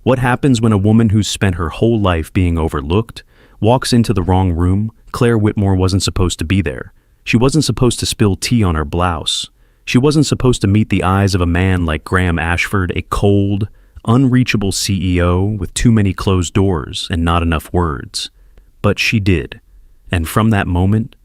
What happens when a woman who's spent her whole life being overlooked walks into the wrong room? Claire Whitmore wasn't supposed to be there. She wasn't supposed to spill tea on her blouse. She wasn't supposed to meet the eyes of a man like Graham Ashford, a cold, unreachable CEO with too many closed doors and not enough words. But she did. And from that moment,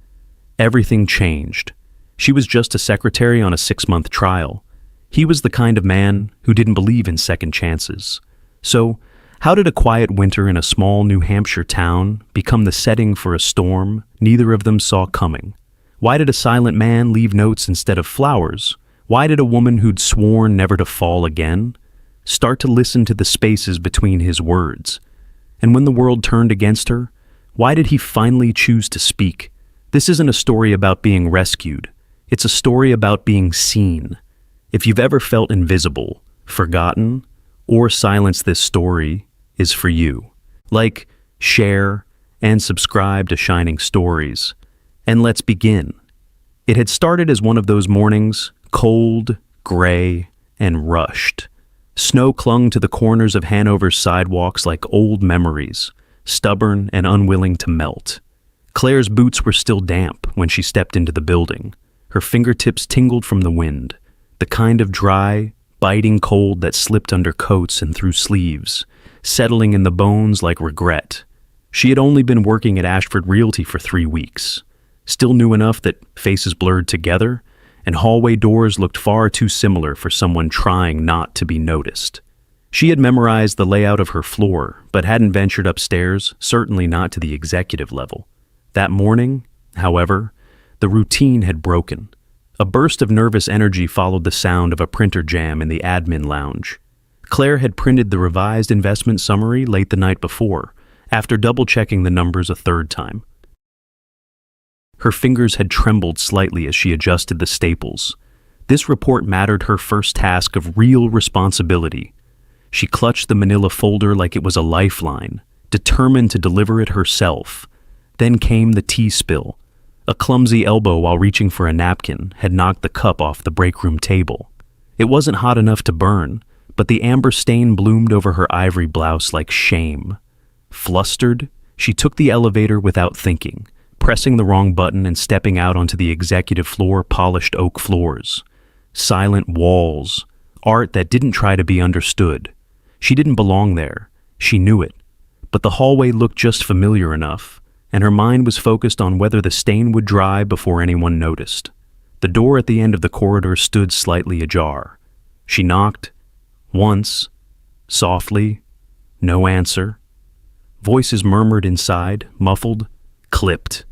everything changed. She was just a secretary on a 6-month trial. He was the kind of man who didn't believe in second chances. So, how did a quiet winter in a small New Hampshire town become the setting for a storm neither of them saw coming? Why did a silent man leave notes instead of flowers? Why did a woman who'd sworn never to fall again start to listen to the spaces between his words? And when the world turned against her, why did he finally choose to speak? This isn't a story about being rescued. It's a story about being seen. If you've ever felt invisible, forgotten, or silenced, this story is for you. Like, share, and subscribe to Shining Stories. And let's begin. It had started as one of those mornings, cold, gray, and rushed. Snow clung to the corners of Hanover's sidewalks like old memories, stubborn and unwilling to melt. Claire's boots were still damp when she stepped into the building. Her fingertips tingled from the wind, the kind of dry, biting cold that slipped under coats and through sleeves, settling in the bones like regret. She had only been working at Ashford Realty for 3 weeks, still new enough that faces blurred together, and hallway doors looked far too similar for someone trying not to be noticed. She had memorized the layout of her floor, but hadn't ventured upstairs, certainly not to the executive level. That morning, however, the routine had broken. A burst of nervous energy followed the sound of a printer jam in the admin lounge. Claire had printed the revised investment summary late the night before, after double-checking the numbers a third time. Her fingers had trembled slightly as she adjusted the staples. This report mattered her first task of real responsibility. She clutched the manila folder like it was a lifeline, determined to deliver it herself. Then came the tea spill. A clumsy elbow while reaching for a napkin had knocked the cup off the break room table. It wasn't hot enough to burn, but the amber stain bloomed over her ivory blouse like shame. Flustered, she took the elevator without thinking, pressing the wrong button and stepping out onto the executive floor, polished oak floors. Silent walls, art that didn't try to be understood. She didn't belong there. She knew it. But the hallway looked just familiar enough, and her mind was focused on whether the stain would dry before anyone noticed. The door at the end of the corridor stood slightly ajar. She knocked, once, softly, no answer. Voices murmured inside, muffled, clipped.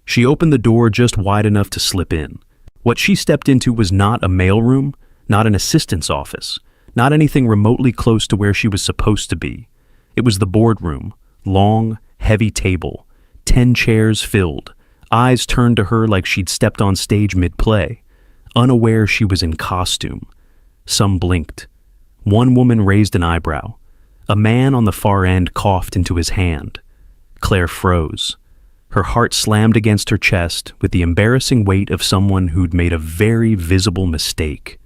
She opened the door just wide enough to slip in. What she stepped into was not a mailroom, not an assistant's office, not anything remotely close to where she was supposed to be. It was the boardroom, long, heavy table, 10 chairs filled, eyes turned to her like she'd stepped on stage mid-play, unaware she was in costume. Some blinked. One woman raised an eyebrow. A man on the far end coughed into his hand. Claire froze. Her heart slammed against her chest with the embarrassing weight of someone who'd made a very visible mistake.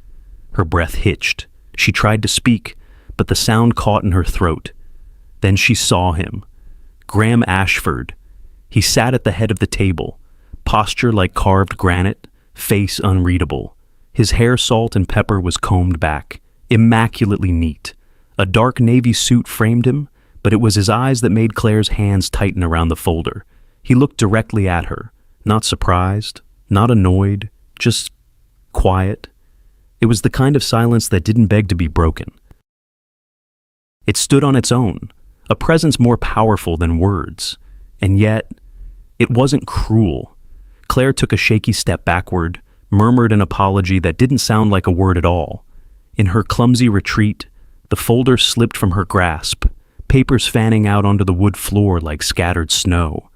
Her breath hitched. She tried to speak, but the sound caught in her throat. Then she saw him. Graham Ashford. He sat at the head of the table, posture like carved granite, face unreadable. His hair, salt and pepper, was combed back, immaculately neat. A dark navy suit framed him, but it was his eyes that made Claire's hands tighten around the folder. He looked directly at her, not surprised, not annoyed, just quiet. It was the kind of silence that didn't beg to be broken. It stood on its own, a presence more powerful than words. And yet, it wasn't cruel. Claire took a shaky step backward, murmured an apology that didn't sound like a word at all. In her clumsy retreat, the folder slipped from her grasp, papers fanning out onto the wood floor like scattered snow.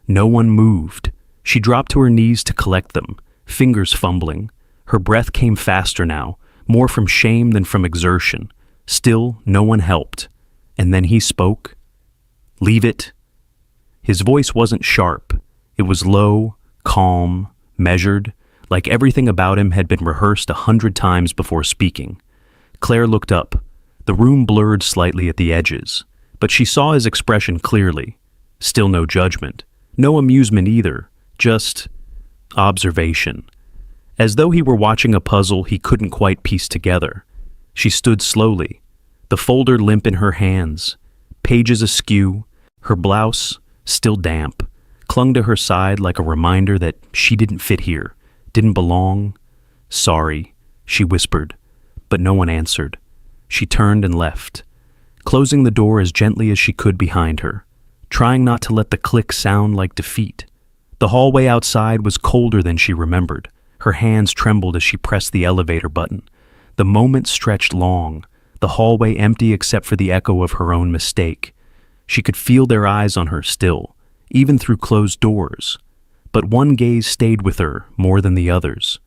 No one moved. She dropped to her knees to collect them, fingers fumbling. Her breath came faster now, more from shame than from exertion. Still, no one helped. And then he spoke. "Leave it." His voice wasn't sharp. It was low, calm, measured, like everything about him had been rehearsed 100 times before speaking. Claire looked up. The room blurred slightly at the edges, but she saw his expression clearly. Still no judgment, no amusement either, just observation. As though he were watching a puzzle he couldn't quite piece together. She stood slowly, the folder limp in her hands, pages askew, her blouse, still damp, clung to her side like a reminder that she didn't fit here, didn't belong. "Sorry," she whispered, but no one answered. She turned and left, closing the door as gently as she could behind her, trying not to let the click sound like defeat. The hallway outside was colder than she remembered. Her hands trembled as she pressed the elevator button. The moment stretched long, the hallway empty except for the echo of her own mistake. She could feel their eyes on her still, even through closed doors. But one gaze stayed with her more than the others.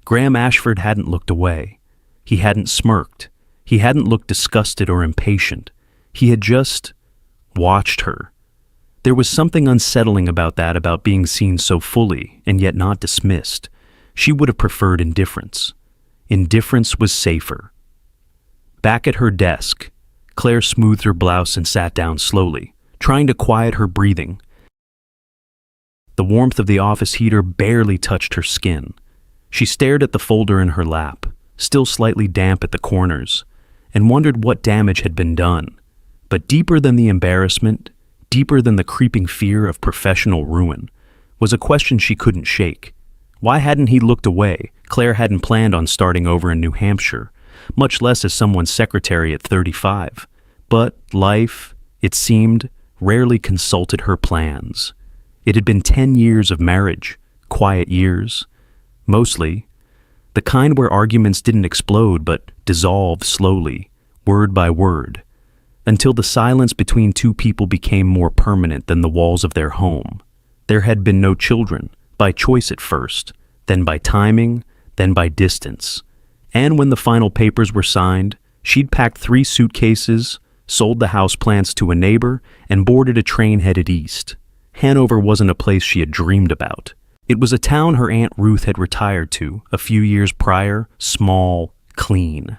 Graham Ashford hadn't looked away. He hadn't smirked. He hadn't looked disgusted or impatient. He had just watched her. There was something unsettling about that, about being seen so fully and yet not dismissed. She would have preferred indifference. Indifference was safer. Back at her desk, Claire smoothed her blouse and sat down slowly, trying to quiet her breathing. The warmth of the office heater barely touched her skin. She stared at the folder in her lap, still slightly damp at the corners, and wondered what damage had been done. But deeper than the embarrassment, deeper than the creeping fear of professional ruin, was a question she couldn't shake. Why hadn't he looked away? Claire hadn't planned on starting over in New Hampshire, much less as someone's secretary at 35. But life, it seemed, rarely consulted her plans. It had been 10 years of marriage, quiet years, mostly, the kind where arguments didn't explode but dissolved slowly, word by word, until the silence between two people became more permanent than the walls of their home. There had been no children, by choice at first, then by timing, then by distance. And when the final papers were signed, she'd packed 3 suitcases, sold the houseplants to a neighbor, and boarded a train headed east. Hanover wasn't a place she had dreamed about. It was a town her Aunt Ruth had retired to a few years prior, small, clean,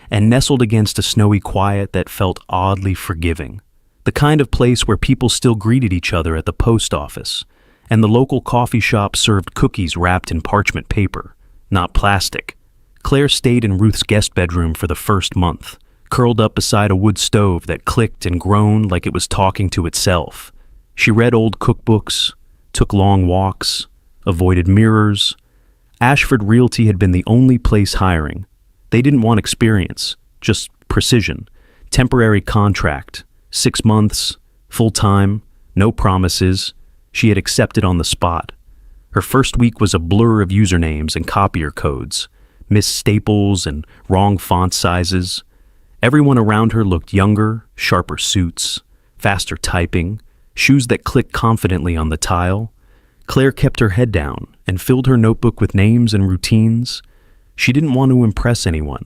and nestled against a snowy quiet that felt oddly forgiving. The kind of place where people still greeted each other at the post office, and the local coffee shop served cookies wrapped in parchment paper, not plastic. Claire stayed in Ruth's guest bedroom for the first month, curled up beside a wood stove that clicked and groaned like it was talking to itself. She read old cookbooks, took long walks, avoided mirrors. Ashford Realty had been the only place hiring. They didn't want experience, just precision. Temporary contract, 6 months, full-time, no promises. She had accepted on the spot. Her first week was a blur of usernames and copier codes, missed staples and wrong font sizes. Everyone around her looked younger, sharper suits, faster typing, shoes that clicked confidently on the tile. Claire kept her head down and filled her notebook with names and routines. She didn't want to impress anyone.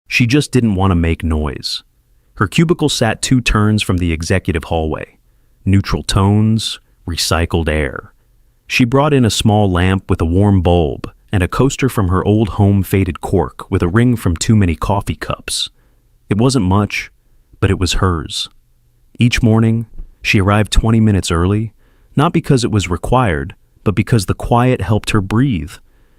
She just didn't want to make noise. Her cubicle sat 2 turns from the executive hallway. Neutral tones, recycled air. She brought in a small lamp with a warm bulb and a coaster from her old home faded cork with a ring from too many coffee cups. It wasn't much, but it was hers. Each morning, she arrived 20 minutes early, not because it was required, but because the quiet helped her breathe.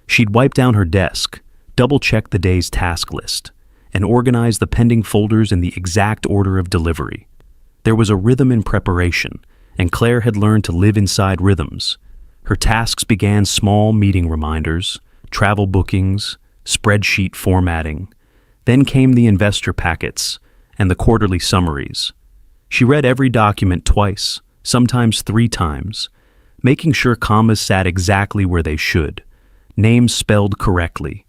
She'd wipe down her desk, double-check the day's task list, and organize the pending folders in the exact order of delivery. There was a rhythm in preparation, and Claire had learned to live inside rhythms. Her tasks began small meeting reminders, travel bookings, spreadsheet formatting. Then came the investor packets and the quarterly summaries. She read every document twice, sometimes 3 times, making sure commas sat exactly where they should, names spelled correctly.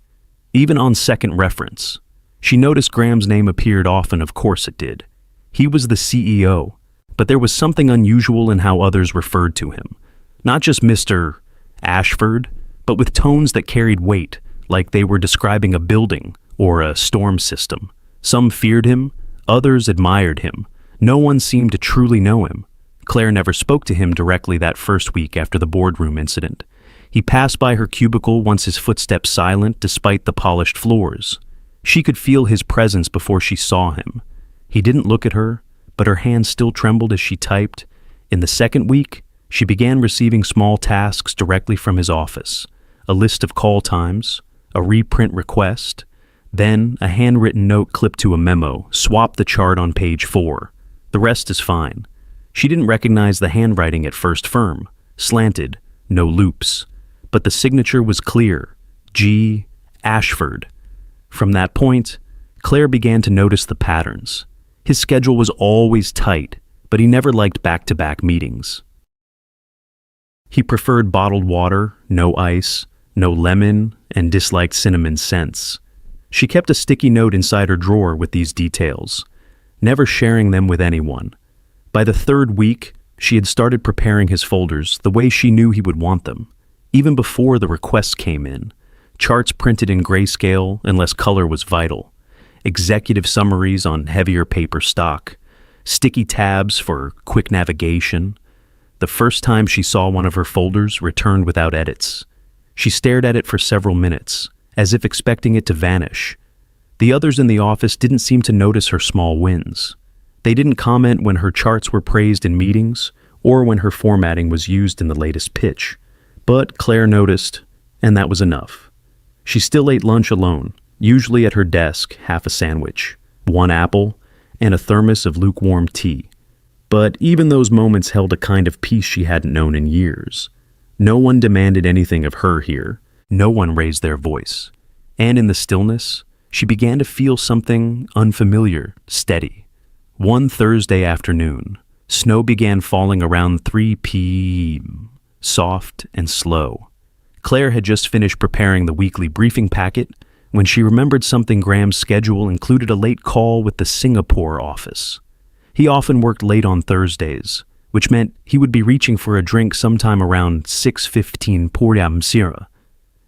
Even on second reference, she noticed Graham's name appeared often. Of course it did. He was the CEO, but there was something unusual in how others referred to him. Not just Mr. Ashford, but with tones that carried weight, like they were describing a building or a storm system. Some feared him, others admired him. No one seemed to truly know him. Claire never spoke to him directly that first week after the boardroom incident. He passed by her cubicle once, his footsteps silent despite the polished floors. She could feel his presence before she saw him. He didn't look at her, but her hand still trembled as she typed. In the second week, she began receiving small tasks directly from his office, a list of call times, a reprint request, then a handwritten note clipped to a memo, swap the chart on page 4. The rest is fine. She didn't recognize the handwriting at first, firm, slanted, no loops. But the signature was clear, G. Ashford. From that point, Claire began to notice the patterns. His schedule was always tight, but he never liked back-to-back meetings. He preferred bottled water, no ice, no lemon, and disliked cinnamon scents. She kept a sticky note inside her drawer with these details, never sharing them with anyone. By the third week, she had started preparing his folders the way she knew he would want them, even before the requests came in. Charts printed in grayscale unless color was vital, executive summaries on heavier paper stock, sticky tabs for quick navigation. The first time she saw one of her folders returned without edits. She stared at it for several minutes, as if expecting it to vanish. The others in the office didn't seem to notice her small wins. They didn't comment when her charts were praised in meetings or when her formatting was used in the latest pitch. But Claire noticed, and that was enough. She still ate lunch alone, usually at her desk, half a sandwich, one apple, and a thermos of lukewarm tea. But even those moments held a kind of peace she hadn't known in years. No one demanded anything of her here. No one raised their voice. And in the stillness, she began to feel something unfamiliar, steady. One Thursday afternoon, snow began falling around 3 p.m., soft and slow. Claire had just finished preparing the weekly briefing packet when she remembered something. Graham's schedule included a late call with the Singapore office. He often worked late on Thursdays, which meant he would be reaching for a drink sometime around 6:15 p.m.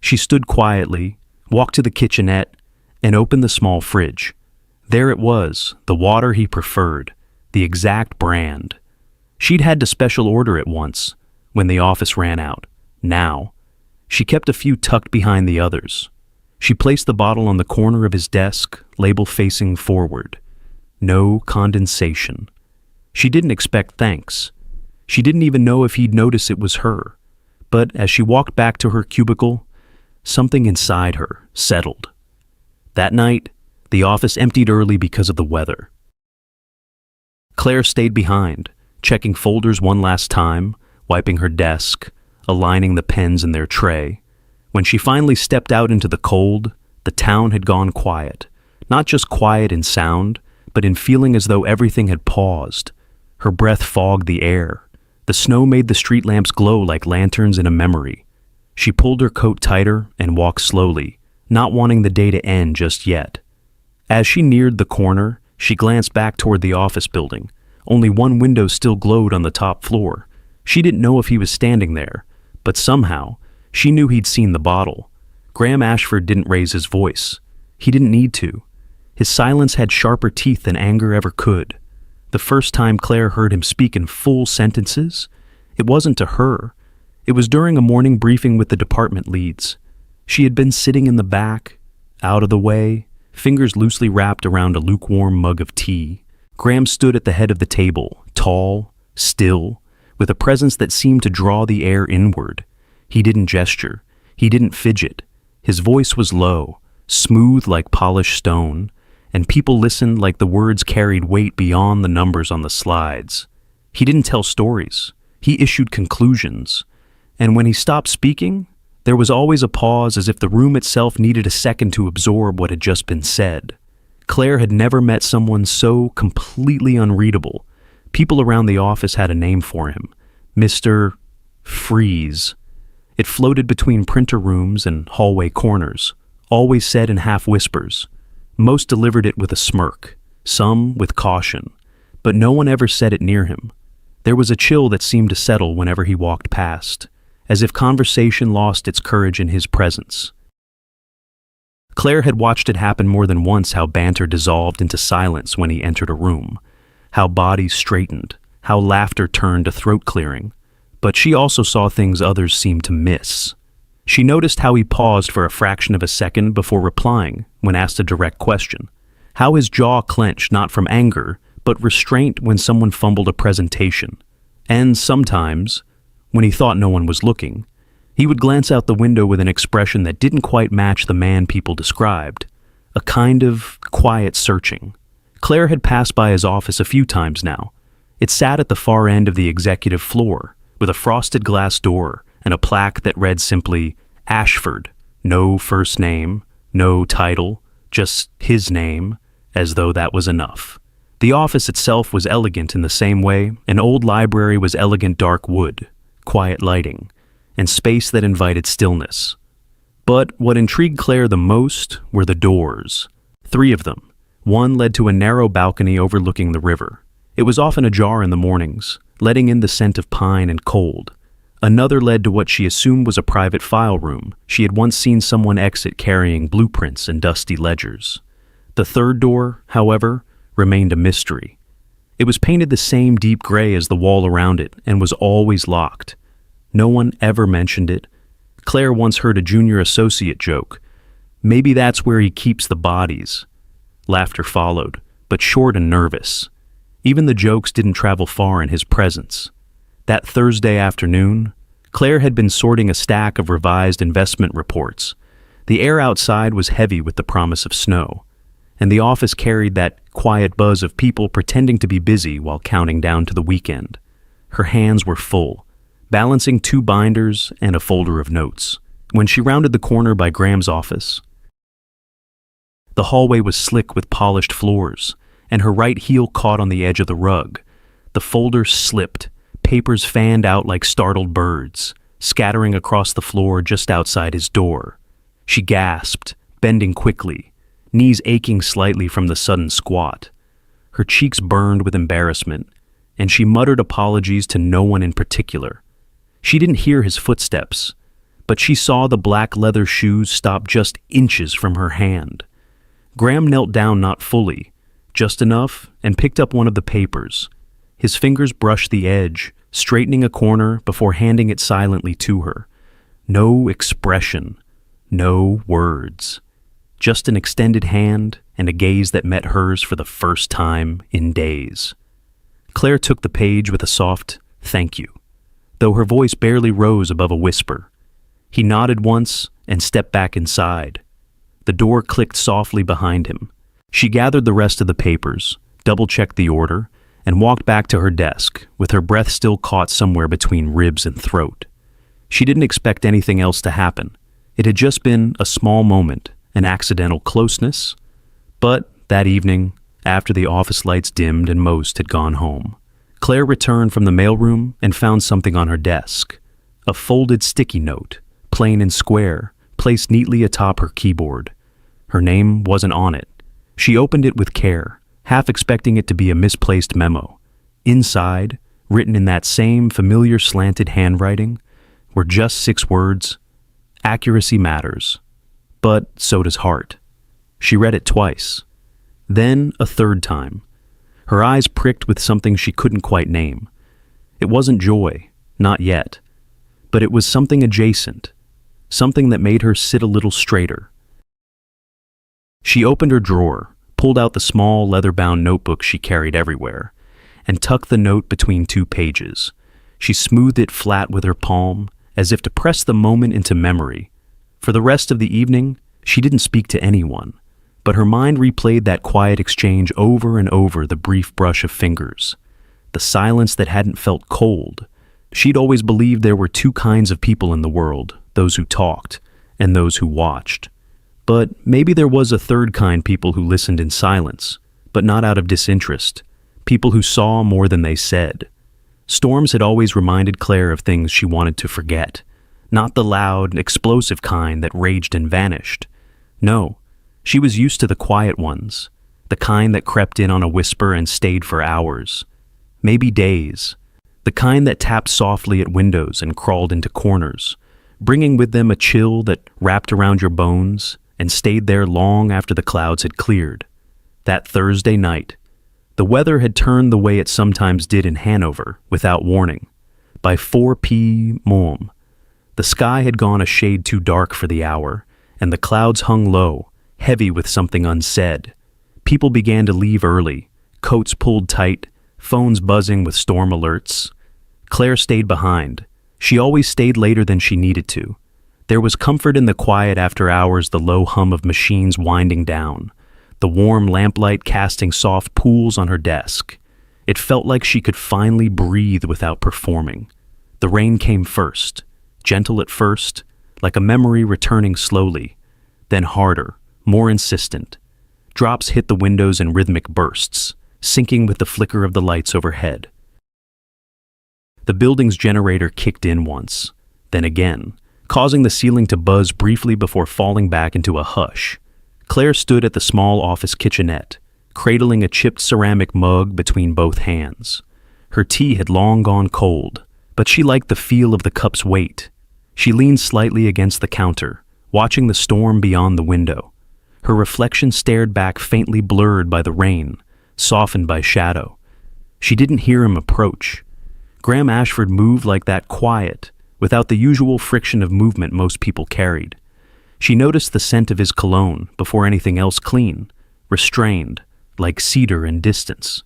She stood quietly, walked to the kitchenette, and opened the small fridge. There it was, the water he preferred, the exact brand. She'd had to special order it once, when the office ran out. Now, she kept a few tucked behind the others. She placed the bottle on the corner of his desk, label facing forward. No condensation. She didn't expect thanks. She didn't even know if he'd notice it was her. But as she walked back to her cubicle, something inside her settled. That night, the office emptied early because of the weather. Claire stayed behind, checking folders one last time, wiping her desk, aligning the pens in their tray. When she finally stepped out into the cold, the town had gone quiet. Not just quiet in sound, but in feeling, as though everything had paused. Her breath fogged the air. The snow made the street lamps glow like lanterns in a memory. She pulled her coat tighter and walked slowly, not wanting the day to end just yet. As she neared the corner, she glanced back toward the office building. Only one window still glowed on the top floor. She didn't know if he was standing there, but somehow, she knew he'd seen the bottle. Graham Ashford didn't raise his voice. He didn't need to. His silence had sharper teeth than anger ever could. The first time Claire heard him speak in full sentences, it wasn't to her. It was during a morning briefing with the department leads. She had been sitting in the back, out of the way, fingers loosely wrapped around a lukewarm mug of tea. Graham stood at the head of the table, tall, still, with a presence that seemed to draw the air inward. He didn't gesture. He didn't fidget. His voice was low, smooth like polished stone, and people listened like the words carried weight beyond the numbers on the slides. He didn't tell stories. He issued conclusions. And when he stopped speaking, there was always a pause, as if the room itself needed a second to absorb what had just been said. Claire had never met someone so completely unreadable. People around the office had a name for him, Mr. Freeze. It floated between printer rooms and hallway corners, always said in half whispers. Most delivered it with a smirk, some with caution, but no one ever said it near him. There was a chill that seemed to settle whenever he walked past, as if conversation lost its courage in his presence. Claire had watched it happen more than once, how banter dissolved into silence when he entered a room, how bodies straightened, how laughter turned to throat clearing. But she also saw things others seemed to miss. She noticed how he paused for a fraction of a second before replying, when asked a direct question, how his jaw clenched not from anger, but restraint when someone fumbled a presentation. And sometimes, when he thought no one was looking, he would glance out the window with an expression that didn't quite match the man people described, a kind of quiet searching. Claire had passed by his office a few times now. It sat at the far end of the executive floor, with a frosted glass door and a plaque that read simply, Ashford, no first name, no title, just his name, as though that was enough. The office itself was elegant in the same way an old library was elegant dark wood, quiet lighting, and space that invited stillness. But what intrigued Claire the most were the doors. 3 of them. One led to a narrow balcony overlooking the river. It was often ajar in the mornings, letting in the scent of pine and cold. Another led to what she assumed was a private file room. She had once seen someone exit carrying blueprints and dusty ledgers. The third door, however, remained a mystery. It was painted the same deep gray as the wall around it and was always locked. No one ever mentioned it. Claire once heard a junior associate joke. Maybe that's where he keeps the bodies. Laughter followed, but short and nervous. Even the jokes didn't travel far in his presence. That Thursday afternoon, Claire had been sorting a stack of revised investment reports. The air outside was heavy with the promise of snow, and the office carried that quiet buzz of people pretending to be busy while counting down to the weekend. Her hands were full, balancing 2 binders and a folder of notes. When she rounded the corner by Graham's office, the hallway was slick with polished floors, and her right heel caught on the edge of the rug. The folder slipped, papers fanned out like startled birds, scattering across the floor just outside his door. She gasped, bending quickly, knees aching slightly from the sudden squat. Her cheeks burned with embarrassment, and she muttered apologies to no one in particular. She didn't hear his footsteps, but she saw the black leather shoes stop just inches from her hand. Graham knelt down not fully, just enough, and picked up one of the papers. His fingers brushed the edge, straightening a corner before handing it silently to her. No expression, no words. Just an extended hand and a gaze that met hers for the first time in days. Claire took the page with a soft thank you, though her voice barely rose above a whisper. He nodded once and stepped back inside. The door clicked softly behind him. She gathered the rest of the papers, double-checked the order, and walked back to her desk, with her breath still caught somewhere between ribs and throat. She didn't expect anything else to happen. It had just been a small moment, an accidental closeness. But that evening, after the office lights dimmed and most had gone home, Claire returned from the mailroom and found something on her desk. A folded sticky note, plain and square, placed neatly atop her keyboard. Her name wasn't on it. She opened it with care, half expecting it to be a misplaced memo. Inside, written in that same familiar slanted handwriting, were just 6 words: accuracy matters, but so does heart. She read it twice, then a third time. Her eyes pricked with something she couldn't quite name. It wasn't joy, not yet, but it was something adjacent, something that made her sit a little straighter. She opened her drawer, pulled out the small leather-bound notebook she carried everywhere, and tucked the note between 2 pages. She smoothed it flat with her palm, as if to press the moment into memory. For the rest of the evening, she didn't speak to anyone, but her mind replayed that quiet exchange over and over, the brief brush of fingers, the silence that hadn't felt cold. She'd always believed there were 2 kinds of people in the world, those who talked and those who watched. But maybe there was a third kind, people who listened in silence, but not out of disinterest, people who saw more than they said. Storms had always reminded Claire of things she wanted to forget, not the loud, explosive kind that raged and vanished. No, she was used to the quiet ones, the kind that crept in on a whisper and stayed for hours, maybe days, the kind that tapped softly at windows and crawled into corners, bringing with them a chill that wrapped around your bones and stayed there long after the clouds had cleared. That Thursday night, the weather had turned the way it sometimes did in Hanover, without warning. By 4 p.m, the sky had gone a shade too dark for the hour, and the clouds hung low, heavy with something unsaid. People began to leave early, coats pulled tight, phones buzzing with storm alerts. Claire stayed behind. She always stayed later than she needed to. There was comfort in the quiet after hours, the low hum of machines winding down, the warm lamplight casting soft pools on her desk. It felt like she could finally breathe without performing. The rain came first, gentle at first, like a memory returning slowly, then harder, more insistent. Drops hit the windows in rhythmic bursts, syncing with the flicker of the lights overhead. The building's generator kicked in once, then again, causing the ceiling to buzz briefly before falling back into a hush. Claire stood at the small office kitchenette, cradling a chipped ceramic mug between both hands. Her tea had long gone cold, but she liked the feel of the cup's weight. She leaned slightly against the counter, watching the storm beyond the window. Her reflection stared back, faintly blurred by the rain, softened by shadow. She didn't hear him approach. Graham Ashford moved like that, quiet, without the usual friction of movement most people carried. She noticed the scent of his cologne before anything else, clean, restrained, like cedar and distance.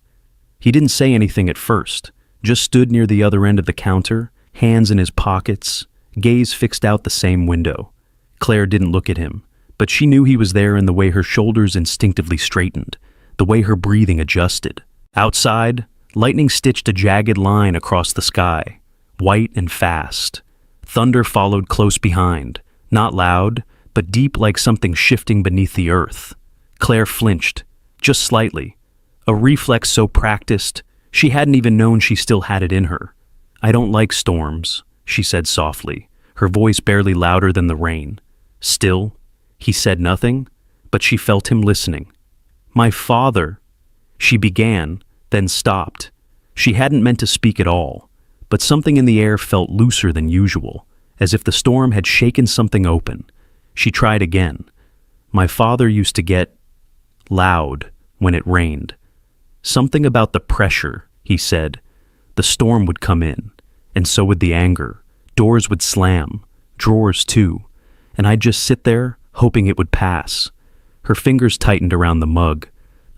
He didn't say anything at first, just stood near the other end of the counter, hands in his pockets, gaze fixed out the same window. Claire didn't look at him, but she knew he was there in the way her shoulders instinctively straightened, the way her breathing adjusted. Outside, lightning stitched a jagged line across the sky, white and fast. Thunder followed close behind, not loud, but deep, like something shifting beneath the earth. Claire flinched, just slightly, a reflex so practiced she hadn't even known she still had it in her. "I don't like storms," she said softly, her voice barely louder than the rain. Still, he said nothing, but she felt him listening. "My father," she began, then stopped. She hadn't meant to speak at all, but something in the air felt looser than usual, as if the storm had shaken something open. She tried again. "My father used to get loud when it rained. Something about the pressure," he said. "The storm would come in, and so would the anger. Doors would slam, drawers too, and I'd just sit there, hoping it would pass." Her fingers tightened around the mug.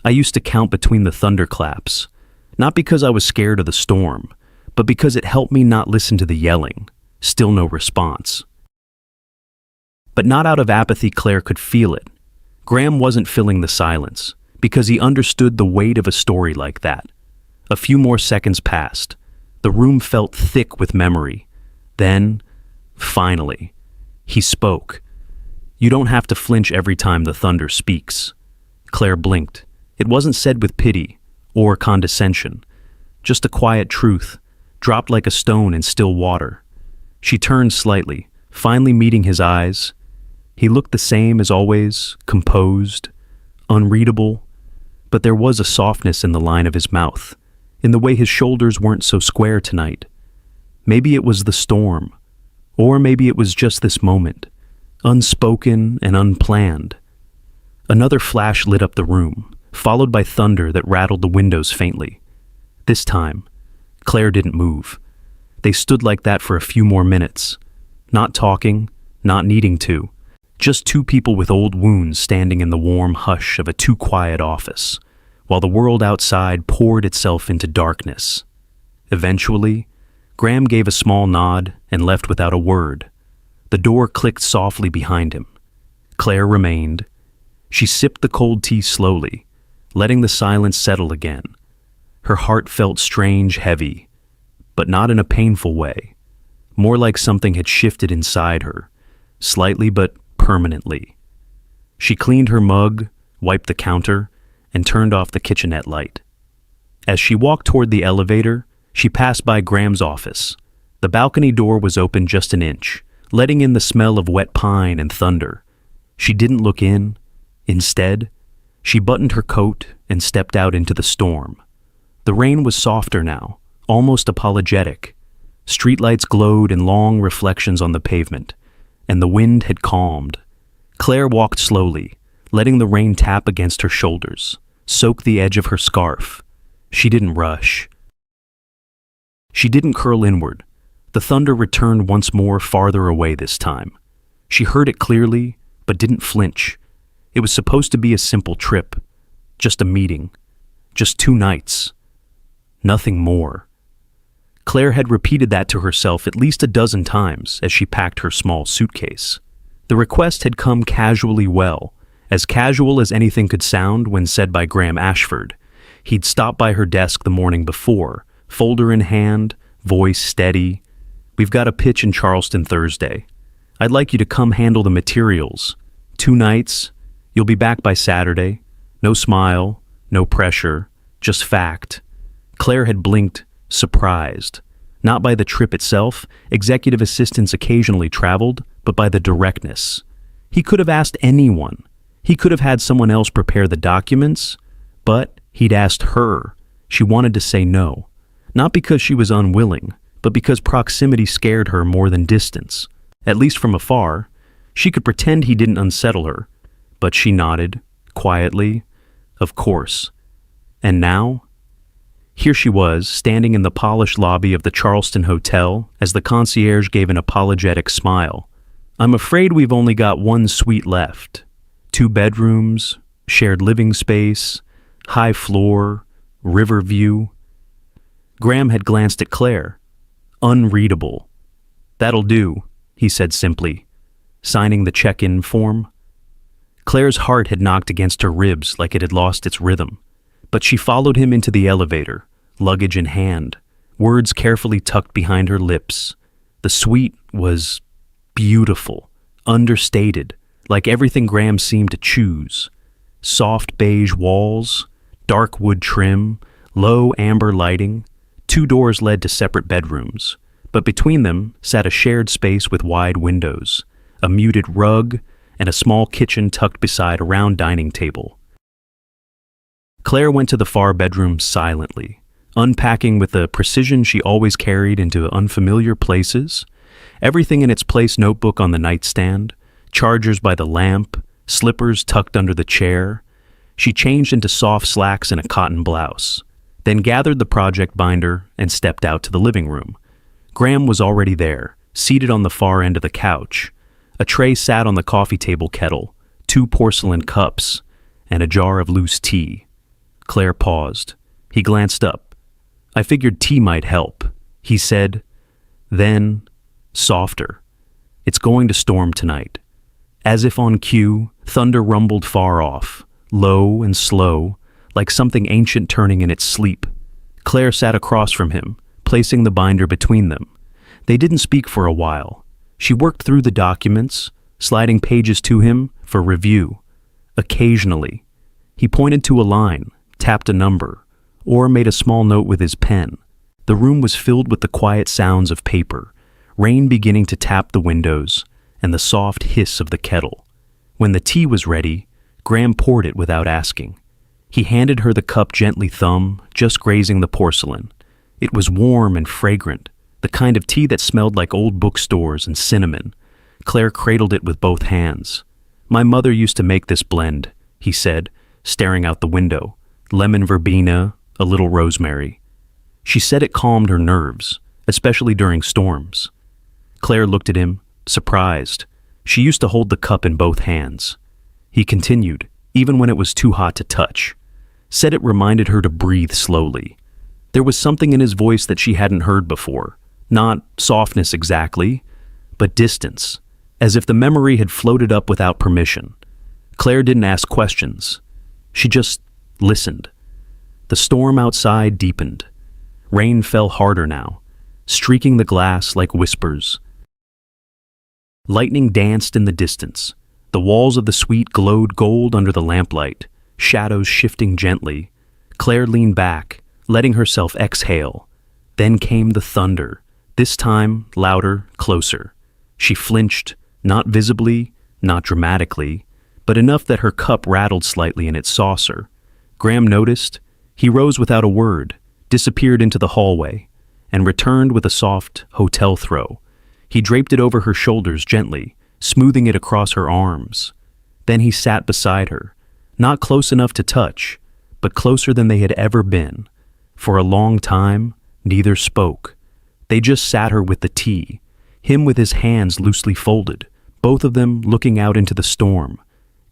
"I used to count between the thunderclaps, not because I was scared of the storm, but because it helped me not listen to the yelling." Still no response. But not out of apathy. Claire could feel it. Graham wasn't filling the silence, because he understood the weight of a story like that. A few more seconds passed. The room felt thick with memory. Then, finally, he spoke. "You don't have to flinch every time the thunder speaks." Claire blinked. It wasn't said with pity or condescension, just a quiet truth, dropped like a stone in still water. She turned slightly, finally meeting his eyes. He looked the same as always, composed, unreadable, but there was a softness in the line of his mouth, in the way his shoulders weren't so square tonight. Maybe it was the storm, or maybe it was just this moment, unspoken and unplanned. Another flash lit up the room, followed by thunder that rattled the windows faintly. This time, Claire didn't move. They stood like that for a few more minutes, not talking, not needing to. Just two people with old wounds standing in the warm hush of a too-quiet office, while the world outside poured itself into darkness. Eventually, Graham gave a small nod and left without a word. The door clicked softly behind him. Claire remained. She sipped the cold tea slowly, letting the silence settle again. Her heart felt strange, heavy, but not in a painful way. More like something had shifted inside her, slightly but permanently. She cleaned her mug, wiped the counter, and turned off the kitchenette light. As she walked toward the elevator, she passed by Graham's office. The balcony door was open just an inch, letting in the smell of wet pine and thunder. She didn't look in. Instead, she buttoned her coat and stepped out into the storm. The rain was softer now, almost apologetic. Streetlights glowed in long reflections on the pavement, and the wind had calmed. Claire walked slowly, letting the rain tap against her shoulders, soak the edge of her scarf. She didn't rush. She didn't curl inward. The thunder returned once more, farther away this time. She heard it clearly, but didn't flinch. It was supposed to be a simple trip, just a meeting, just 2 nights, nothing more. Claire had repeated that to herself at least a dozen times as she packed her small suitcase. The request had come casually well, as casual as anything could sound when said by Graham Ashford. He'd stopped by her desk the morning before, folder in hand, voice steady. "We've got a pitch in Charleston Thursday. I'd like you to come handle the materials. 2 nights. You'll be back by Saturday. No smile, no pressure, just fact." Claire had blinked, surprised. Not by the trip itself, executive assistants occasionally traveled, but by the directness. He could have asked anyone. He could have had someone else prepare the documents, but he'd asked her. She wanted to say no. Not because she was unwilling, but because proximity scared her more than distance. At least from afar, she could pretend he didn't unsettle her, but she nodded, quietly, of course. And now? Here she was, standing in the polished lobby of the Charleston Hotel as the concierge gave an apologetic smile. "I'm afraid we've only got 1 suite left. 2 bedrooms, shared living space, high floor, river view." Graham had glanced at Claire. Unreadable. "That'll do," he said simply, signing the check-in form. Claire's heart had knocked against her ribs like it had lost its rhythm. But she followed him into the elevator, luggage in hand, words carefully tucked behind her lips. The suite was beautiful, understated, like everything Graham seemed to choose. Soft beige walls, dark wood trim, low amber lighting. 2 doors led to separate bedrooms, but between them sat a shared space with wide windows, a muted rug, and a small kitchen tucked beside a round dining table. Claire went to the far bedroom silently, unpacking with the precision she always carried into unfamiliar places. Everything in its place: notebook on the nightstand, chargers by the lamp, slippers tucked under the chair. She changed into soft slacks and a cotton blouse, then gathered the project binder and stepped out to the living room. Graham was already there, seated on the far end of the couch. A tray sat on the coffee table kettle, 2 porcelain cups, and a jar of loose tea. Claire paused. He glanced up. "I figured tea might help," he said. Then, softer, "It's going to storm tonight." As if on cue, thunder rumbled far off, low and slow, like something ancient turning in its sleep. Claire sat across from him, placing the binder between them. They didn't speak for a while. She worked through the documents, sliding pages to him for review. Occasionally, he pointed to a line, tapped a number, or made a small note with his pen. The room was filled with the quiet sounds of paper, rain beginning to tap the windows, and the soft hiss of the kettle. When the tea was ready, Graham poured it without asking. He handed her the cup, gently thumb, just grazing the porcelain. It was warm and fragrant, the kind of tea that smelled like old bookstores and cinnamon. Claire cradled it with both hands. "My mother used to make this blend," he said, staring out the window. "Lemon verbena, a little rosemary." She said it calmed her nerves, especially during storms. Claire looked at him, surprised. She used to hold the cup in both hands. He continued, even when it was too hot to touch. Said it reminded her to breathe slowly. There was something in his voice that she hadn't heard before. Not softness exactly, but distance, as if the memory had floated up without permission. Claire didn't ask questions. She just listened. The storm outside deepened. Rain fell harder now, streaking the glass like whispers. Lightning danced in the distance. The walls of the suite glowed gold under the lamplight, shadows shifting gently. Claire leaned back, letting herself exhale. Then came the thunder, this time louder, closer. She flinched, not visibly, not dramatically, but enough that her cup rattled slightly in its saucer. Graham noticed. He rose without a word, disappeared into the hallway, and returned with a soft hotel throw. He draped it over her shoulders gently, smoothing it across her arms. Then he sat beside her, not close enough to touch, but closer than they had ever been. For a long time, neither spoke. They just sat her with the tea, him with his hands loosely folded, both of them looking out into the storm.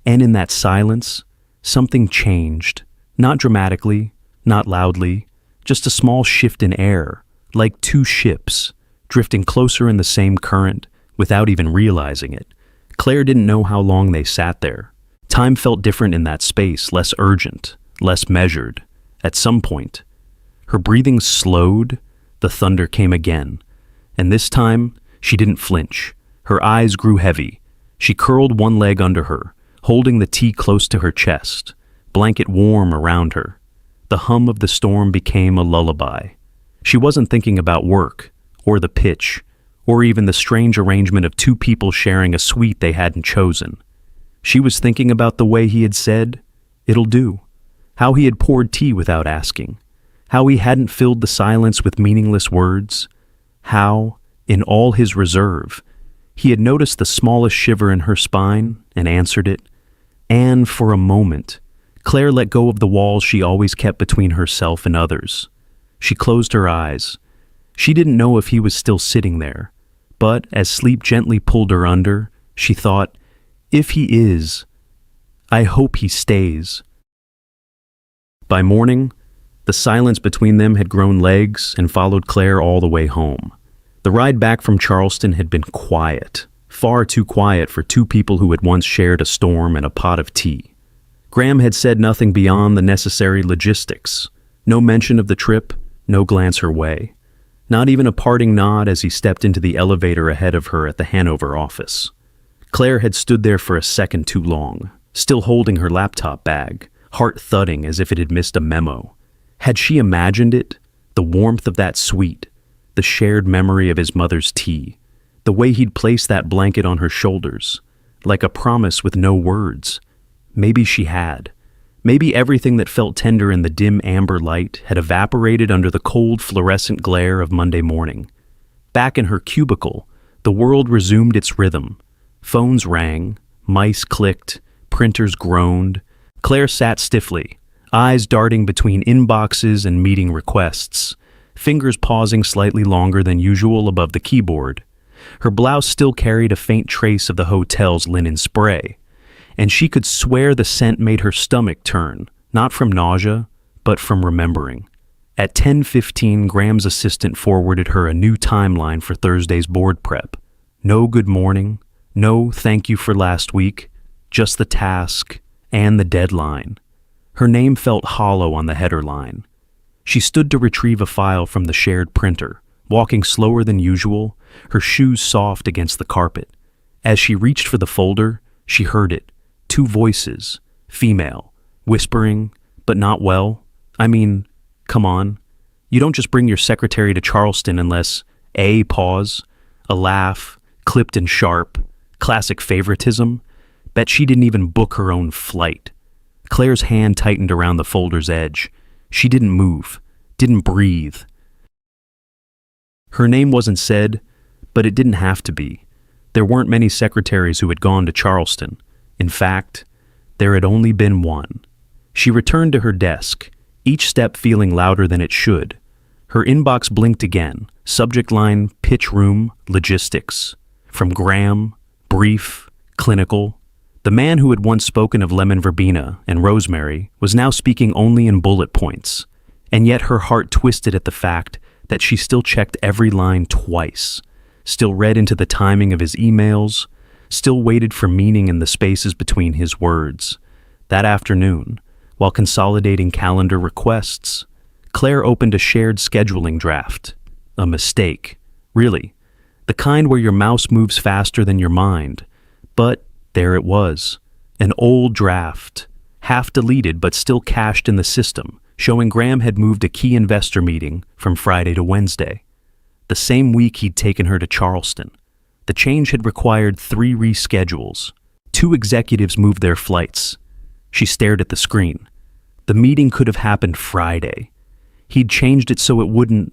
And in that silence, something changed. Not dramatically, not loudly, just a small shift in air, like two ships, drifting closer in the same current without even realizing it. Claire didn't know how long they sat there. Time felt different in that space, less urgent, less measured. At some point, her breathing slowed, the thunder came again. And this time, she didn't flinch. Her eyes grew heavy. She curled one leg under her, holding the tea close to her chest, blanket warm around her. The hum of the storm became a lullaby. She wasn't thinking about work, or the pitch, or even the strange arrangement of two people sharing a suite they hadn't chosen. She was thinking about the way he had said, "It'll do," how he had poured tea without asking, how he hadn't filled the silence with meaningless words, how, in all his reserve, he had noticed the smallest shiver in her spine and answered it. And for a moment, Claire let go of the walls she always kept between herself and others. She closed her eyes. She didn't know if he was still sitting there, but as sleep gently pulled her under, she thought, if he is, I hope he stays. By morning, the silence between them had grown legs and followed Claire all the way home. The ride back from Charleston had been quiet, far too quiet for two people who had once shared a storm and a pot of tea. Graham had said nothing beyond the necessary logistics. No mention of the trip, no glance her way. Not even a parting nod as he stepped into the elevator ahead of her at the Hanover office. Claire had stood there for a second too long, still holding her laptop bag, heart thudding as if it had missed a memo. Had she imagined it? The warmth of that suite, the shared memory of his mother's tea, the way he'd placed that blanket on her shoulders, like a promise with no words. Maybe she had. Maybe everything that felt tender in the dim amber light had evaporated under the cold fluorescent glare of Monday morning. Back in her cubicle, the world resumed its rhythm. Phones rang, mice clicked, printers groaned. Claire sat stiffly, eyes darting between inboxes and meeting requests, fingers pausing slightly longer than usual above the keyboard. Her blouse still carried a faint trace of the hotel's linen spray, and she could swear the scent made her stomach turn, not from nausea, but from remembering. At 10:15, Graham's assistant forwarded her a new timeline for Thursday's board prep. No good morning, no thank you for last week, just the task and the deadline. Her name felt hollow on the header line. She stood to retrieve a file from the shared printer, walking slower than usual, her shoes soft against the carpet. As she reached for the folder, she heard it. Two voices, female, whispering, but not well. I mean, come on. You don't just bring your secretary to Charleston unless A, pause, a laugh, clipped and sharp, classic favoritism. Bet she didn't even book her own flight. Claire's hand tightened around the folder's edge. She didn't move, didn't breathe. Her name wasn't said, but it didn't have to be. There weren't many secretaries who had gone to Charleston. In fact, there had only been one. She returned to her desk, each step feeling louder than it should. Her inbox blinked again. Subject line, pitch room, logistics. From Graham, brief, clinical. The man who had once spoken of lemon verbena and rosemary was now speaking only in bullet points. And yet her heart twisted at the fact that she still checked every line twice, still read into the timing of his emails, still waited for meaning in the spaces between his words. That afternoon, while consolidating calendar requests, Claire opened a shared scheduling draft. A mistake, really. The kind where your mouse moves faster than your mind. But there it was, an old draft, half deleted but still cached in the system, showing Graham had moved a key investor meeting from Friday to Wednesday. The same week he'd taken her to Charleston. The change had required 3 reschedules. 2 executives moved their flights. She stared at the screen. The meeting could have happened Friday. He'd changed it so it wouldn't,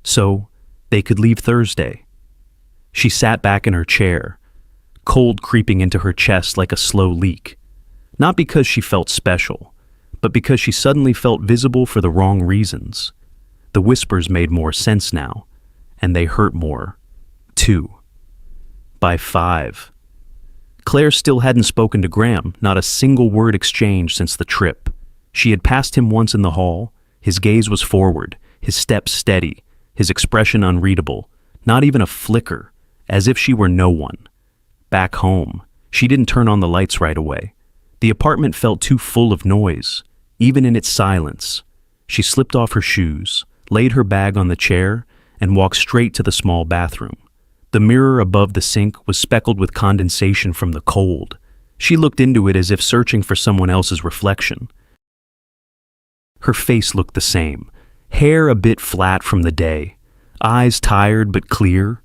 so they could leave Thursday. She sat back in her chair, cold creeping into her chest like a slow leak. Not because she felt special, but because she suddenly felt visible for the wrong reasons. The whispers made more sense now, and they hurt more, too. By 5. Claire still hadn't spoken to Graham, not a single word exchanged since the trip. She had passed him once in the hall. His gaze was forward, his steps steady, his expression unreadable, not even a flicker, as if she were no one. Back home, she didn't turn on the lights right away. The apartment felt too full of noise, even in its silence. She slipped off her shoes, laid her bag on the chair, and walked straight to the small bathroom. The mirror above the sink was speckled with condensation from the cold. She looked into it as if searching for someone else's reflection. Her face looked the same, hair a bit flat from the day, eyes tired but clear.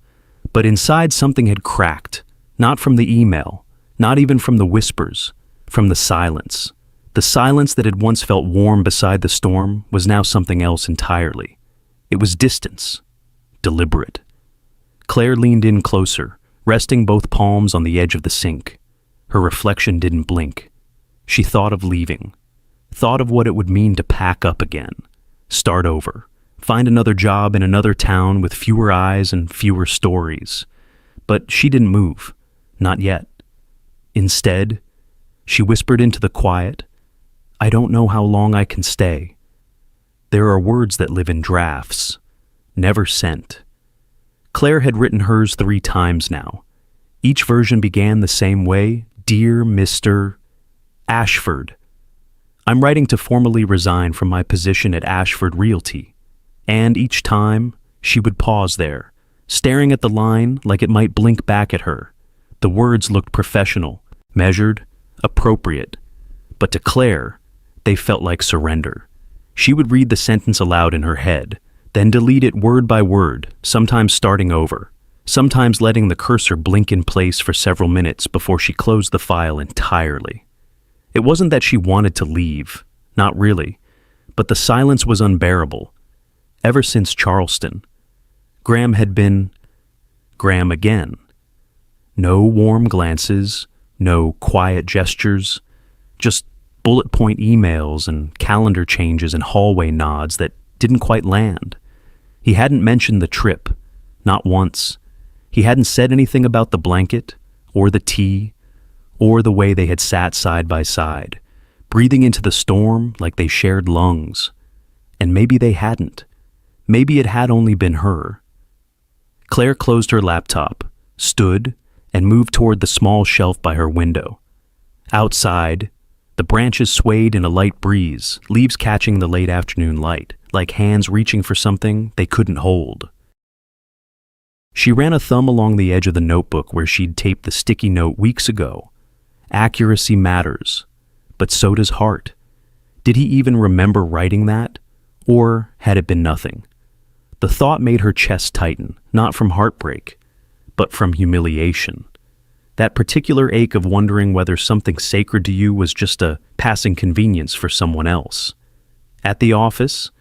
But inside something had cracked, not from the email, not even from the whispers, from the silence. The silence that had once felt warm beside the storm was now something else entirely. It was distance, deliberate. Claire leaned in closer, resting both palms on the edge of the sink. Her reflection didn't blink. She thought of leaving, thought of what it would mean to pack up again, start over, find another job in another town with fewer eyes and fewer stories. But she didn't move, not yet. Instead, she whispered into the quiet, "I don't know how long I can stay." There are words that live in drafts, never sent. Claire had written hers 3 times now. Each version began the same way: "Dear Mr. Ashford, I'm writing to formally resign from my position at Ashford Realty." And each time, she would pause there, staring at the line like it might blink back at her. The words looked professional, measured, appropriate. But to Claire, they felt like surrender. She would read the sentence aloud in her head, then delete it word by word, sometimes starting over, sometimes letting the cursor blink in place for several minutes before she closed the file entirely. It wasn't that she wanted to leave, not really, but the silence was unbearable. Ever since Charleston, Graham had been Graham again. No warm glances, no quiet gestures, just bullet point emails and calendar changes and hallway nods that didn't quite land. He hadn't mentioned the trip, not once. He hadn't said anything about the blanket, or the tea, or the way they had sat side by side, breathing into the storm like they shared lungs. And maybe they hadn't. Maybe it had only been her. Claire closed her laptop, stood, and moved toward the small shelf by her window. Outside, the branches swayed in a light breeze, leaves catching the late afternoon light, like hands reaching for something they couldn't hold. She ran a thumb along the edge of the notebook where she'd taped the sticky note weeks ago. Accuracy matters, but so does heart. Did he even remember writing that? Or had it been nothing? The thought made her chest tighten, not from heartbreak, but from humiliation. That particular ache of wondering whether something sacred to you was just a passing convenience for someone else. At the office,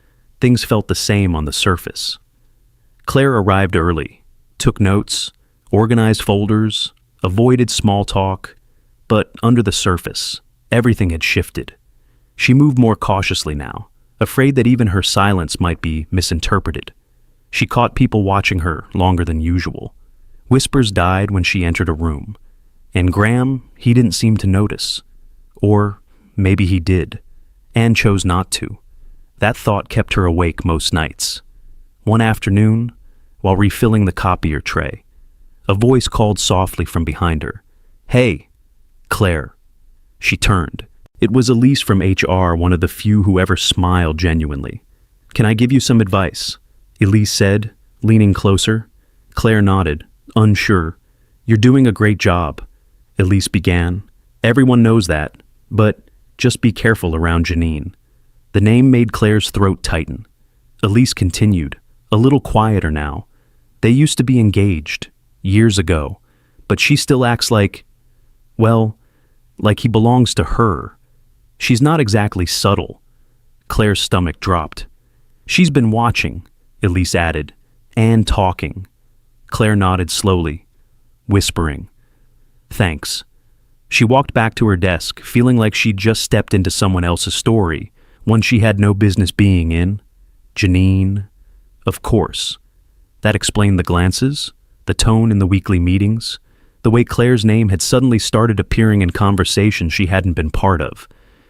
things felt the same on the surface. Claire arrived early, took notes, organized folders, avoided small talk, but under the surface, everything had shifted. She moved more cautiously now, afraid that even her silence might be misinterpreted. She caught people watching her longer than usual. Whispers died when she entered a room. And Graham, he didn't seem to notice. Or maybe he did, and chose not to. That thought kept her awake most nights. One afternoon, while refilling the copier tray, a voice called softly from behind her. "Hey, Claire." She turned. It was Elise from HR, one of the few who ever smiled genuinely. "Can I give you some advice?" Elise said, leaning closer. Claire nodded, unsure. "You're doing a great job," Elise began. "Everyone knows that, but just be careful around Janine." The name made Claire's throat tighten. Elise continued, a little quieter now. "They used to be engaged, years ago, but she still acts like, well, like he belongs to her. She's not exactly subtle." Claire's stomach dropped. "She's been watching," Elise added, "and talking." Claire nodded slowly, whispering, "Thanks." She walked back to her desk, feeling like she'd just stepped into someone else's story, one she had no business being in. Janine, of course. That explained the glances, the tone in the weekly meetings, The way Claire's name had suddenly started appearing in conversations she hadn't been part of.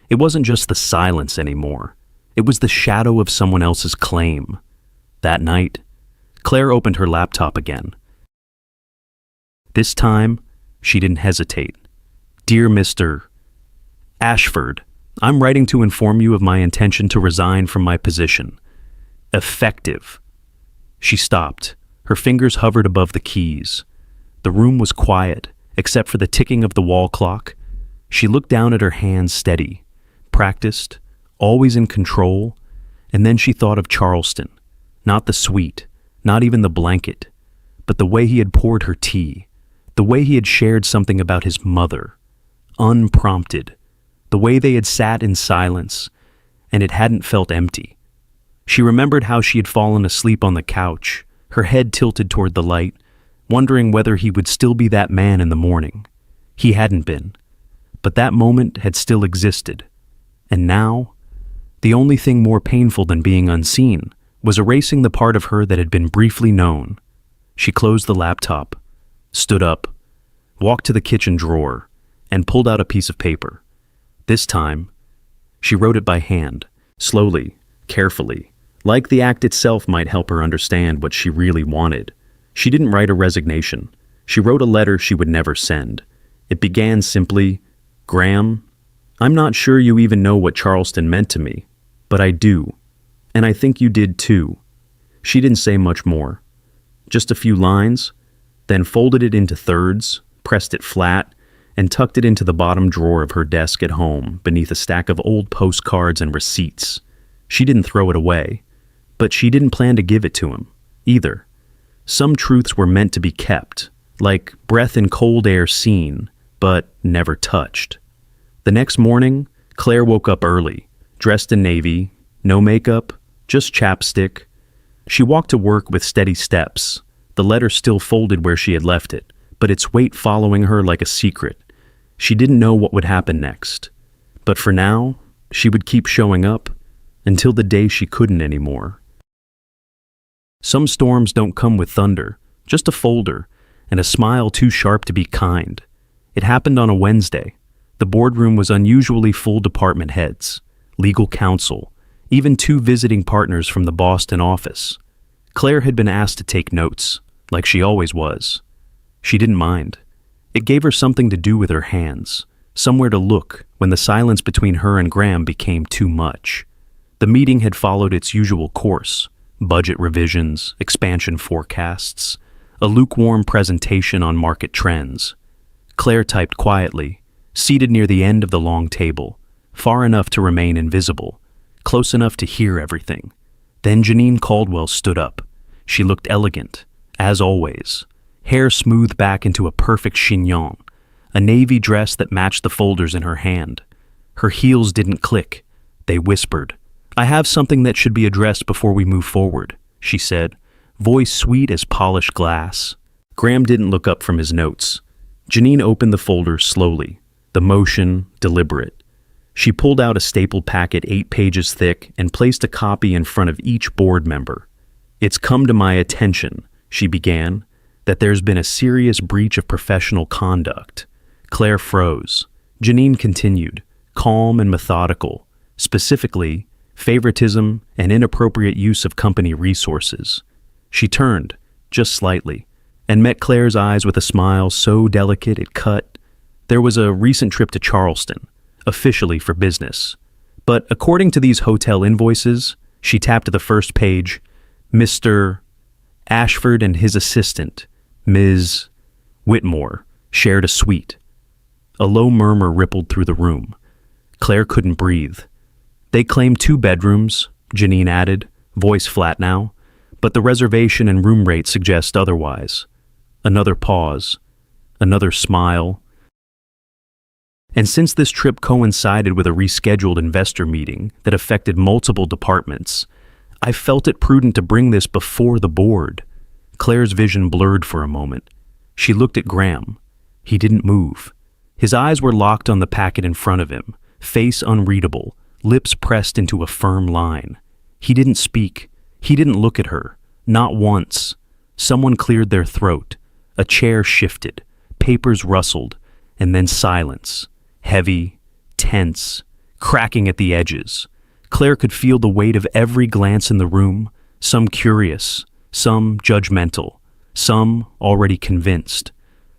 It wasn't just the silence anymore. It was the shadow of someone else's claim. That night, Claire opened her laptop again. This time, she didn't hesitate. Dear Mr. Ashford, I'm writing to inform you of my intention to resign from my position. Effective. She stopped. Her fingers hovered above the keys. The room was quiet, except for the ticking of the wall clock. She looked down at her hands steady, practiced, always in control, and then she thought of Charleston. Not the suite, not even the blanket, but the way he had poured her tea, the way he had shared something about his mother, unprompted, the way they had sat in silence, and it hadn't felt empty. She remembered how she had fallen asleep on the couch, her head tilted toward the light, wondering whether he would still be that man in the morning. He hadn't been, but that moment had still existed. And now, the only thing more painful than being unseen was erasing the part of her that had been briefly known. She closed the laptop, stood up, walked to the kitchen drawer, and pulled out a piece of paper. This time, she wrote it by hand, slowly, carefully, like the act itself might help her understand what she really wanted. She didn't write a resignation. She wrote a letter she would never send. It began simply, Graham, I'm not sure you even know what Charleston meant to me, but I do, and I think you did too. She didn't say much more. Just a few lines, then folded it into thirds, pressed it flat, and tucked it into the bottom drawer of her desk at home beneath a stack of old postcards and receipts. She didn't throw it away, but she didn't plan to give it to him, either. Some truths were meant to be kept, like breath in cold air seen, but never touched. The next morning, Claire woke up early, dressed in navy, no makeup, just chapstick. She walked to work with steady steps, the letter still folded where she had left it, but its weight following her like a secret. She didn't know what would happen next. But for now, she would keep showing up until the day she couldn't anymore. Some storms don't come with thunder, just a folder and a smile too sharp to be kind. It happened on a Wednesday. The boardroom was unusually full. Department heads, legal counsel, even 2 visiting partners from the Boston office. Claire had been asked to take notes, like she always was. She didn't mind. It gave her something to do with her hands, somewhere to look when the silence between her and Graham became too much. The meeting had followed its usual course: budget revisions, expansion forecasts, a lukewarm presentation on market trends. Claire typed quietly, seated near the end of the long table, far enough to remain invisible, close enough to hear everything. Then Janine Caldwell stood up. She looked elegant, as always, hair smoothed back into a perfect chignon, a navy dress that matched the folders in her hand. Her heels didn't click. They whispered. I have something that should be addressed before we move forward, she said, voice sweet as polished glass. Graham didn't look up from his notes. Janine opened the folder slowly, the motion deliberate. She pulled out a stapled packet 8 pages thick and placed a copy in front of each board member. It's come to my attention, she began, that there's been a serious breach of professional conduct. Claire froze. Janine continued, calm and methodical, specifically, favoritism and inappropriate use of company resources. She turned, just slightly, and met Claire's eyes with a smile so delicate it cut. There was a recent trip to Charleston, officially for business. But according to these hotel invoices, she tapped the first page, Mr. Ashford and his assistant, Ms. Whitmore, shared a suite. A low murmur rippled through the room. Claire couldn't breathe. They claimed 2 bedrooms, Janine added, voice flat now, but the reservation and room rate suggest otherwise. Another pause. Another smile. And since this trip coincided with a rescheduled investor meeting that affected multiple departments, I felt it prudent to bring this before the board. Claire's vision blurred for a moment. She looked at Graham. He didn't move. His eyes were locked on the packet in front of him, face unreadable, lips pressed into a firm line. He didn't speak. He didn't look at her. Not once. Someone cleared their throat. A chair shifted. Papers rustled, and then silence. Heavy, tense, cracking at the edges. Claire could feel the weight of every glance in the room, some curious, some judgmental, some already convinced.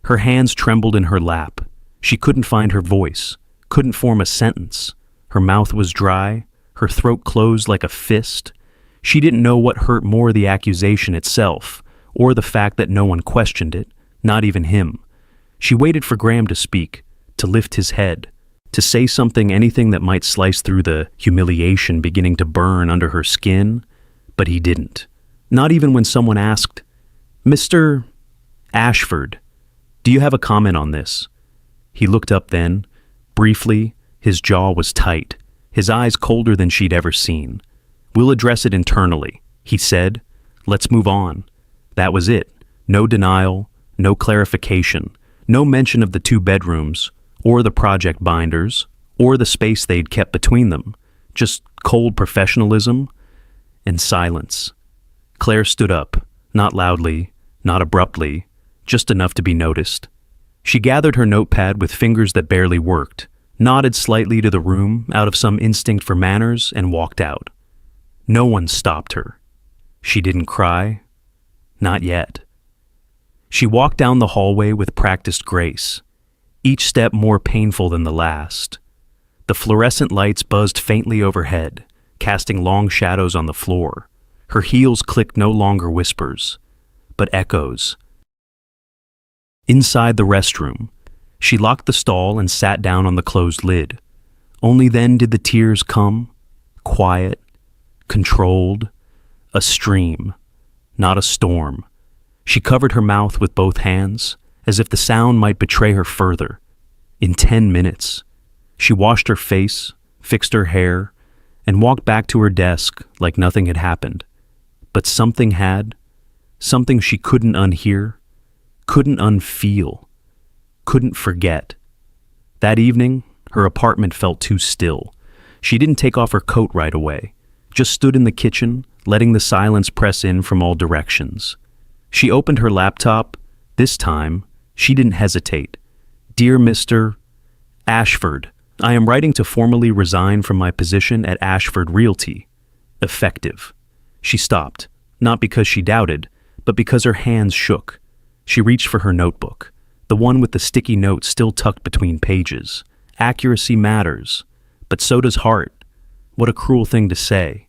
Her hands trembled in her lap. She couldn't find her voice, couldn't form a sentence. Her mouth was dry, her throat closed like a fist. She didn't know what hurt more, the accusation itself, or the fact that no one questioned it, not even him. She waited for Graham to speak, to lift his head, to say something, anything that might slice through the humiliation beginning to burn under her skin, but he didn't. Not even when someone asked, "Mr. Ashford, do you have a comment on this?" He looked up then. Briefly, his jaw was tight, his eyes colder than she'd ever seen. "We'll address it internally," he said. "Let's move on." That was it. No denial, no clarification, no mention of the 2 bedrooms, or the project binders, or the space they'd kept between them. Just cold professionalism and silence. Claire stood up, not loudly, not abruptly, just enough to be noticed. She gathered her notepad with fingers that barely worked, nodded slightly to the room out of some instinct for manners, and walked out. No one stopped her. She didn't cry. Not yet. She walked down the hallway with practiced grace, each step more painful than the last. The fluorescent lights buzzed faintly overhead, casting long shadows on the floor. Her heels clicked no longer whispers, but echoes. Inside the restroom, she locked the stall and sat down on the closed lid. Only then did the tears come, quiet, controlled, a stream, not a storm. She covered her mouth with both hands, as if the sound might betray her further. In 10 minutes, she washed her face, fixed her hair, and walked back to her desk like nothing had happened. But something had, something she couldn't unhear, couldn't unfeel, couldn't forget. That evening, her apartment felt too still. She didn't take off her coat right away, just stood in the kitchen, letting the silence press in from all directions. She opened her laptop. This time, she didn't hesitate. "Dear Mr. Ashford, I am writing to formally resign from my position at Ashford Realty. Effective." She stopped, not because she doubted, but because her hands shook. She reached for her notebook, the one with the sticky notes still tucked between pages. Accuracy matters, but so does heart. What a cruel thing to say.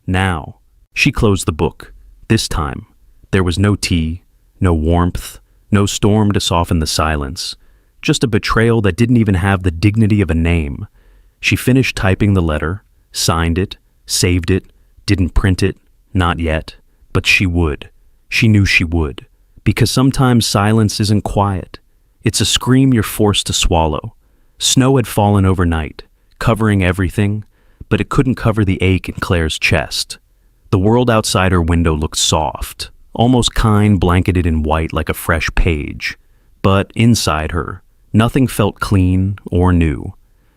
Now, she closed the book. This time, there was no tea, no warmth, no storm to soften the silence. Just a betrayal that didn't even have the dignity of a name. She finished typing the letter, signed it, saved it, didn't print it, not yet, but she would. She knew she would. Because sometimes silence isn't quiet. It's a scream you're forced to swallow. Snow had fallen overnight, covering everything, but it couldn't cover the ache in Claire's chest. The world outside her window looked soft, almost kind, blanketed in white like a fresh page. But inside her, nothing felt clean or new.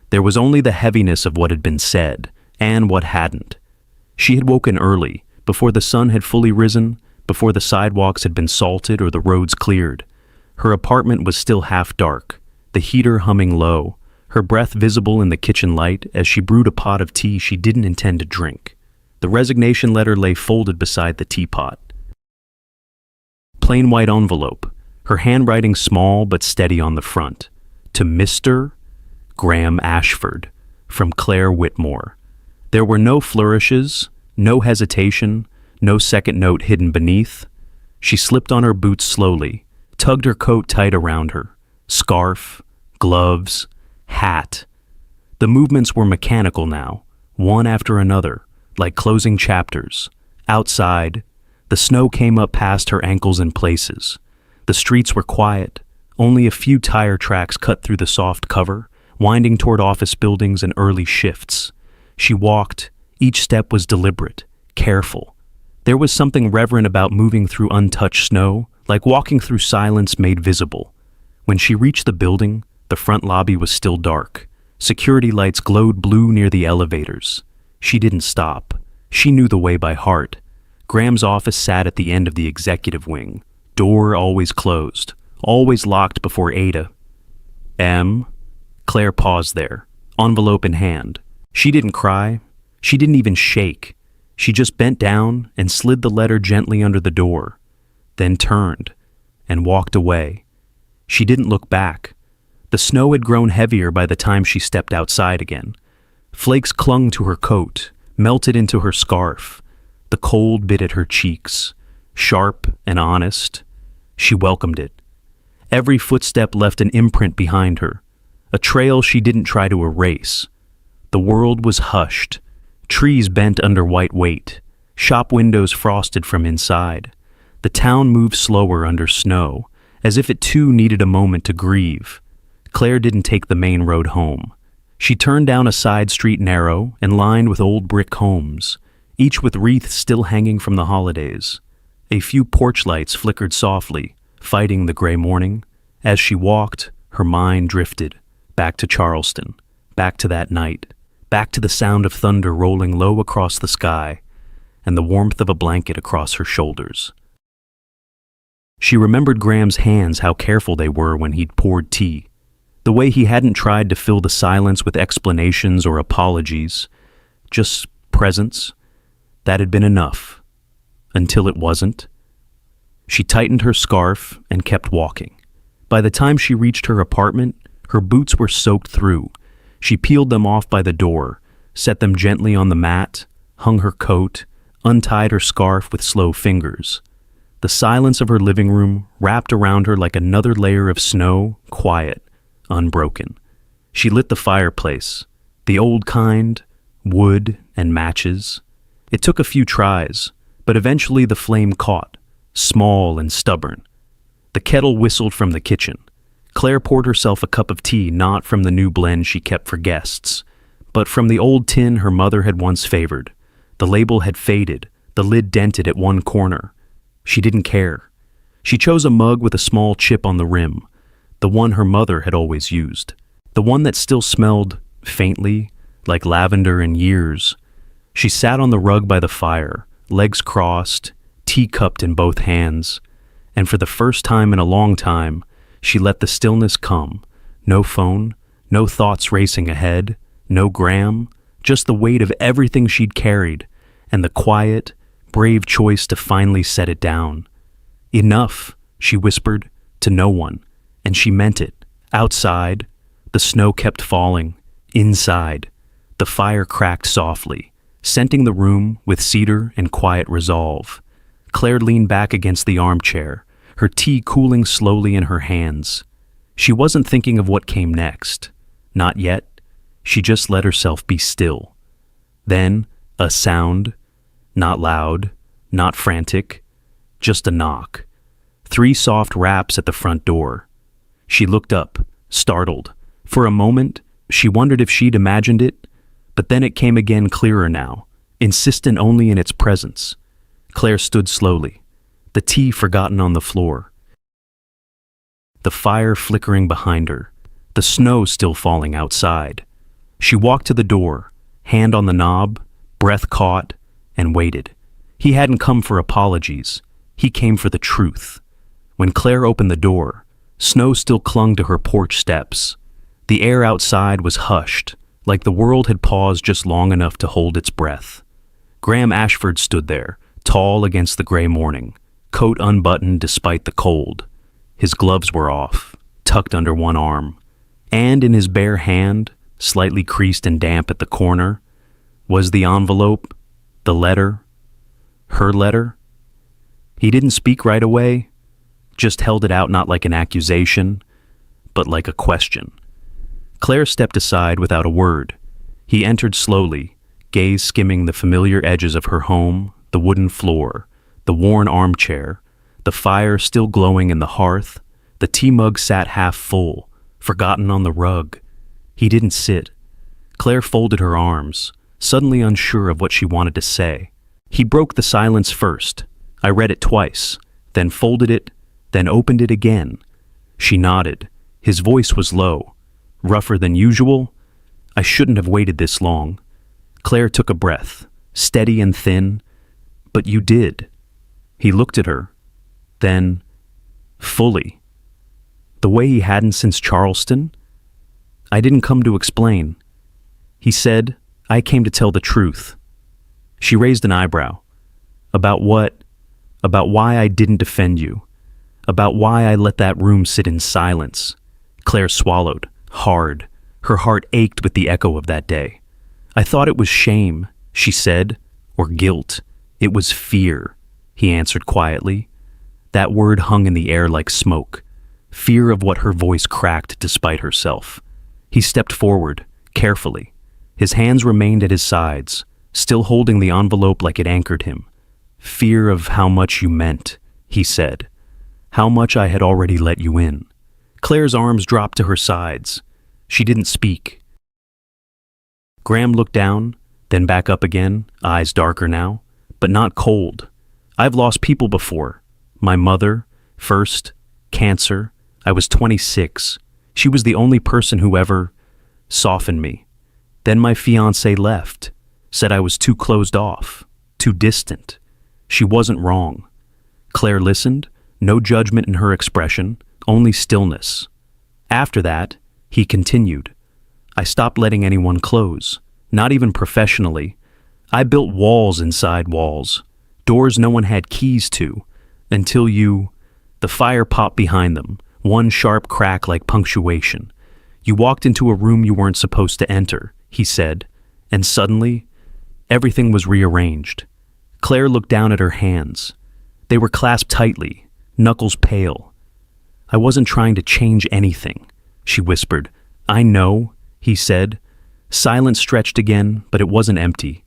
There was only the heaviness of what had been said, and what hadn't. She had woken early, before the sun had fully risen, before the sidewalks had been salted or the roads cleared. Her apartment was still half dark, the heater humming low, her breath visible in the kitchen light as she brewed a pot of tea she didn't intend to drink. The resignation letter lay folded beside the teapot. Plain white envelope, her handwriting small but steady on the front. To Mr. Graham Ashford, from Claire Whitmore. There were no flourishes, no hesitation, no second note hidden beneath. She slipped on her boots slowly, tugged her coat tight around her. Scarf, gloves, hat. The movements were mechanical now, one after another, like closing chapters. Outside, the snow came up past her ankles in places. The streets were quiet. Only a few tire tracks cut through the soft cover, winding toward office buildings and early shifts. She walked. Each step was deliberate, careful. There was something reverent about moving through untouched snow, like walking through silence made visible. When she reached the building, the front lobby was still dark. Security lights glowed blue near the elevators. She didn't stop. She knew the way by heart. Graham's office sat at the end of the executive wing, door always closed, always locked before Ada. M. Claire paused there, envelope in hand. She didn't cry. She didn't even shake. She just bent down and slid the letter gently under the door, then turned and walked away. She didn't look back. The snow had grown heavier by the time she stepped outside again. Flakes clung to her coat, melted into her scarf. The cold bit at her cheeks, sharp and honest. She welcomed it. Every footstep left an imprint behind her, a trail she didn't try to erase. The world was hushed, trees bent under white weight, shop windows frosted from inside. The town moved slower under snow, as if it too needed a moment to grieve. Claire didn't take the main road home. She turned down a side street narrow and lined with old brick homes, each with wreaths still hanging from the holidays. A few porch lights flickered softly, fighting the gray morning. As she walked, her mind drifted back to Charleston, back to that night, back to the sound of thunder rolling low across the sky and the warmth of a blanket across her shoulders. She remembered Graham's hands, how careful they were when he'd poured tea, the way he hadn't tried to fill the silence with explanations or apologies, just presence. That had been enough, until it wasn't. She tightened her scarf and kept walking. By the time she reached her apartment, her boots were soaked through. She peeled them off by the door, set them gently on the mat, hung her coat, untied her scarf with slow fingers. The silence of her living room wrapped around her like another layer of snow, quiet, unbroken. She lit the fireplace, the old kind, wood and matches. It took a few tries, but eventually the flame caught, small and stubborn. The kettle whistled from the kitchen. Claire poured herself a cup of tea, not from the new blend she kept for guests, but from the old tin her mother had once favored. The label had faded, the lid dented at one corner. She didn't care. She chose a mug with a small chip on the rim, the one her mother had always used, the one that still smelled, faintly, like lavender and years. She sat on the rug by the fire, legs crossed, tea cupped in both hands, and for the first time in a long time, she let the stillness come. No phone, no thoughts racing ahead, no Graham, just the weight of everything she'd carried, and the quiet, brave choice to finally set it down. Enough, she whispered, to no one, and she meant it. Outside, the snow kept falling. Inside, the fire cracked softly, scenting the room with cedar and quiet resolve. Claire leaned back against the armchair, her tea cooling slowly in her hands. She wasn't thinking of what came next. Not yet. She just let herself be still. Then, a sound, not loud, not frantic, just a knock. 3 soft raps at the front door. She looked up, startled. For a moment, she wondered if she'd imagined it, but then it came again clearer now, insistent only in its presence. Claire stood slowly, the tea forgotten on the floor, the fire flickering behind her, the snow still falling outside. She walked to the door, hand on the knob, breath caught, and waited. He hadn't come for apologies. He came for the truth. When Claire opened the door, snow still clung to her porch steps. The air outside was hushed, like the world had paused just long enough to hold its breath. Graham Ashford stood there, tall against the gray morning, coat unbuttoned despite the cold. His gloves were off, tucked under one arm, and in his bare hand, slightly creased and damp at the corner, was the envelope, the letter, her letter. He didn't speak right away, just held it out not like an accusation, but like a question. Claire stepped aside without a word. He entered slowly, gaze skimming the familiar edges of her home, the wooden floor, the worn armchair, the fire still glowing in the hearth. The tea mug sat half full, forgotten on the rug. He didn't sit. Claire folded her arms, suddenly unsure of what she wanted to say. He broke the silence first. I read it twice, then folded it, then opened it again. She nodded. His voice was low, rougher than usual. I shouldn't have waited this long. Claire took a breath, steady and thin. But you did. He looked at her. Then, fully. The way he hadn't since Charleston? I didn't come to explain. He said, I came to tell the truth. She raised an eyebrow. About what? About why I didn't defend you. About why I let that room sit in silence. Claire swallowed, hard. Her heart ached with the echo of that day. I thought it was shame, she said, or guilt. It was fear, he answered quietly. That word hung in the air like smoke. Fear of what her voice cracked despite herself. He stepped forward, carefully. His hands remained at his sides, still holding the envelope like it anchored him. Fear of how much you meant, he said. How much I had already let you in. Claire's arms dropped to her sides. She didn't speak. Graham looked down, then back up again, eyes darker now, but not cold. I've lost people before. My mother, first, cancer. I was 26. She was the only person who ever softened me. Then my fiancé left, said I was too closed off, too distant. She wasn't wrong. Claire listened, no judgment in her expression, only stillness. After that, he continued. I stopped letting anyone close, not even professionally. I built walls inside walls, doors no one had keys to, until the fire popped behind them, one sharp crack like punctuation. You walked into a room you weren't supposed to enter, he said, and suddenly, everything was rearranged. Claire looked down at her hands. They were clasped tightly, knuckles pale. I wasn't trying to change anything, she whispered. I know, he said. Silence stretched again, but it wasn't empty.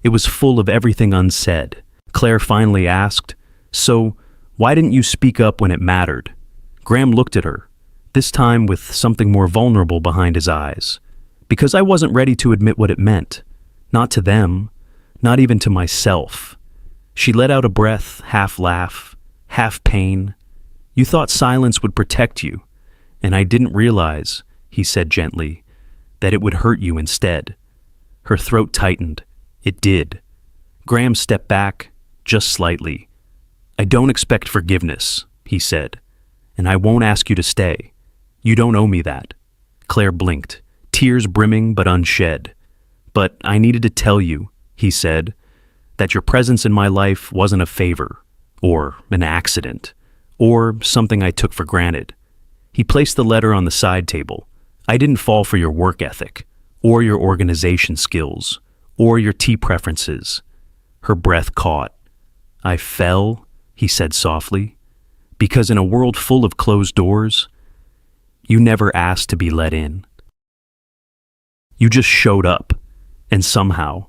It was full of everything unsaid. Claire finally asked, so, why didn't you speak up when it mattered? Graham looked at her, this time with something more vulnerable behind his eyes. Because I wasn't ready to admit what it meant. Not to them, not even to myself. She let out a breath, half laugh, half pain. You thought silence would protect you, and I didn't realize, he said gently, that it would hurt you instead. Her throat tightened. It did. Graham stepped back, just slightly. I don't expect forgiveness, he said, and I won't ask you to stay. You don't owe me that. Claire blinked, tears brimming but unshed. But I needed to tell you, he said, that your presence in my life wasn't a favor, or an accident, or something I took for granted. He placed the letter on the side table. I didn't fall for your work ethic, or your organization skills, or your tea preferences. Her breath caught. I fell, he said softly, because in a world full of closed doors, you never asked to be let in. You just showed up, and somehow,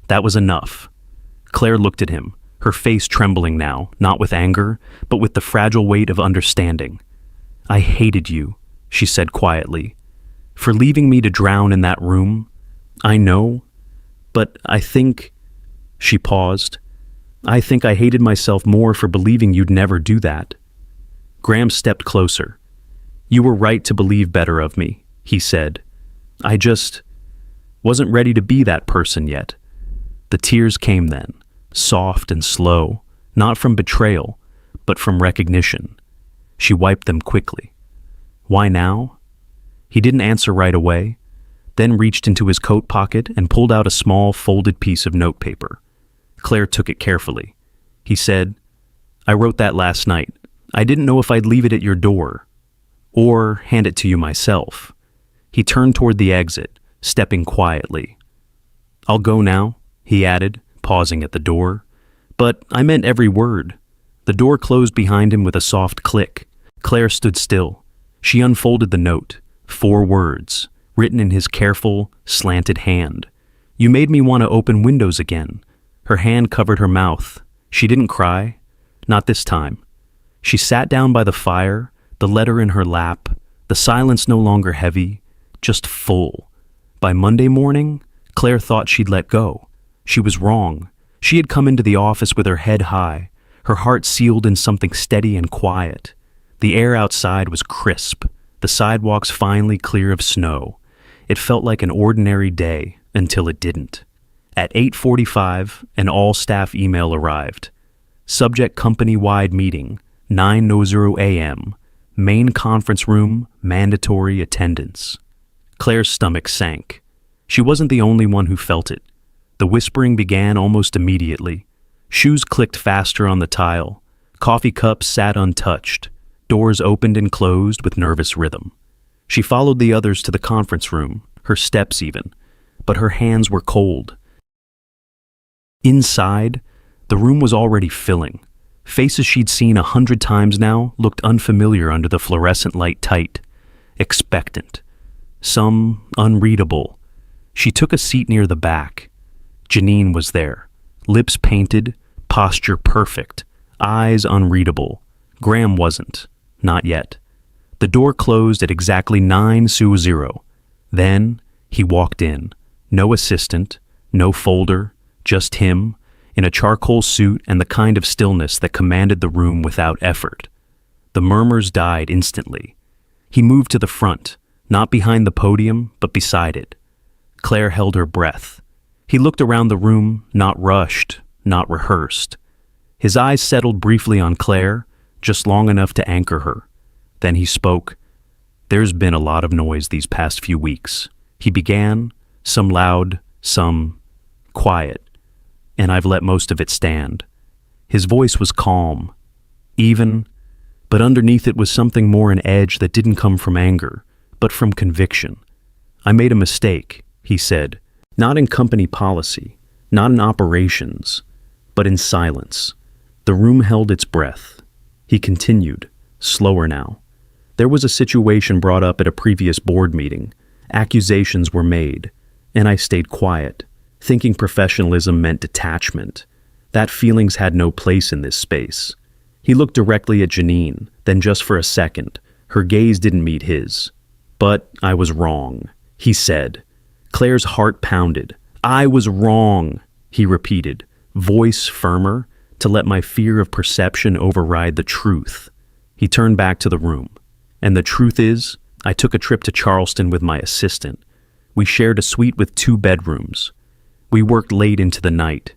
that was enough. Claire looked at him, her face trembling now, not with anger, but with the fragile weight of understanding. I hated you, she said quietly, for leaving me to drown in that room. I know, but I think, she paused, I think I hated myself more for believing you'd never do that. Graham stepped closer. You were right to believe better of me, he said. I just wasn't ready to be that person yet. The tears came then, soft and slow, not from betrayal, but from recognition. She wiped them quickly. Why now? He didn't answer right away, then reached into his coat pocket and pulled out a small folded piece of notepaper. Claire took it carefully. He said, I wrote that last night. I didn't know if I'd leave it at your door, or hand it to you myself. He turned toward the exit, stepping quietly. I'll go now, he added, pausing at the door. But I meant every word. The door closed behind him with a soft click. Claire stood still. She unfolded the note, 4 words, written in his careful, slanted hand. You made me want to open windows again. Her hand covered her mouth. She didn't cry. Not this time. She sat down by the fire, the letter in her lap, the silence no longer heavy, just full. By Monday morning, Claire thought she'd let go. She was wrong. She had come into the office with her head high, her heart sealed in something steady and quiet. The air outside was crisp, the sidewalks finely clear of snow. It felt like an ordinary day until it didn't. At 8:45, an all-staff email arrived. Subject company-wide meeting, 9:00 a.m., Main conference room, mandatory attendance. Claire's stomach sank. She wasn't the only one who felt it. The whispering began almost immediately. Shoes clicked faster on the tile. Coffee cups sat untouched. Doors opened and closed with nervous rhythm. She followed the others to the conference room, her steps even, but her hands were cold. Inside, the room was already filling. Faces she'd seen 100 times now looked unfamiliar under the fluorescent light tight, expectant, some unreadable. She took a seat near the back. Janine was there, lips painted, posture perfect, eyes unreadable. Graham wasn't, not yet. The door closed at exactly 9:00. Then he walked in. No assistant, no folder, just him, in a charcoal suit and the kind of stillness that commanded the room without effort. The murmurs died instantly. He moved to the front, not behind the podium, but beside it. Claire held her breath. He looked around the room, not rushed, not rehearsed. His eyes settled briefly on Claire, just long enough to anchor her. Then he spoke. "There's been a lot of noise these past few weeks." He began, some loud, some quiet, and I've let most of it stand. His voice was calm, even, but underneath it was something more, an edge that didn't come from anger, but from conviction. "I made a mistake," he said, "not in company policy, not in operations, but in silence." The room held its breath. He continued, slower now. "There was a situation brought up at a previous board meeting. Accusations were made, and I stayed quiet, thinking professionalism meant detachment. That feelings had no place in this space." He looked directly at Janine, then just for a second. Her gaze didn't meet his. "But I was wrong," he said. Claire's heart pounded. "I was wrong," he repeated, voice firmer, to let my fear of perception override the truth. He turned back to the room. "And the truth is, I took a trip to Charleston with my assistant. We shared a suite with 2 bedrooms. We worked late into the night.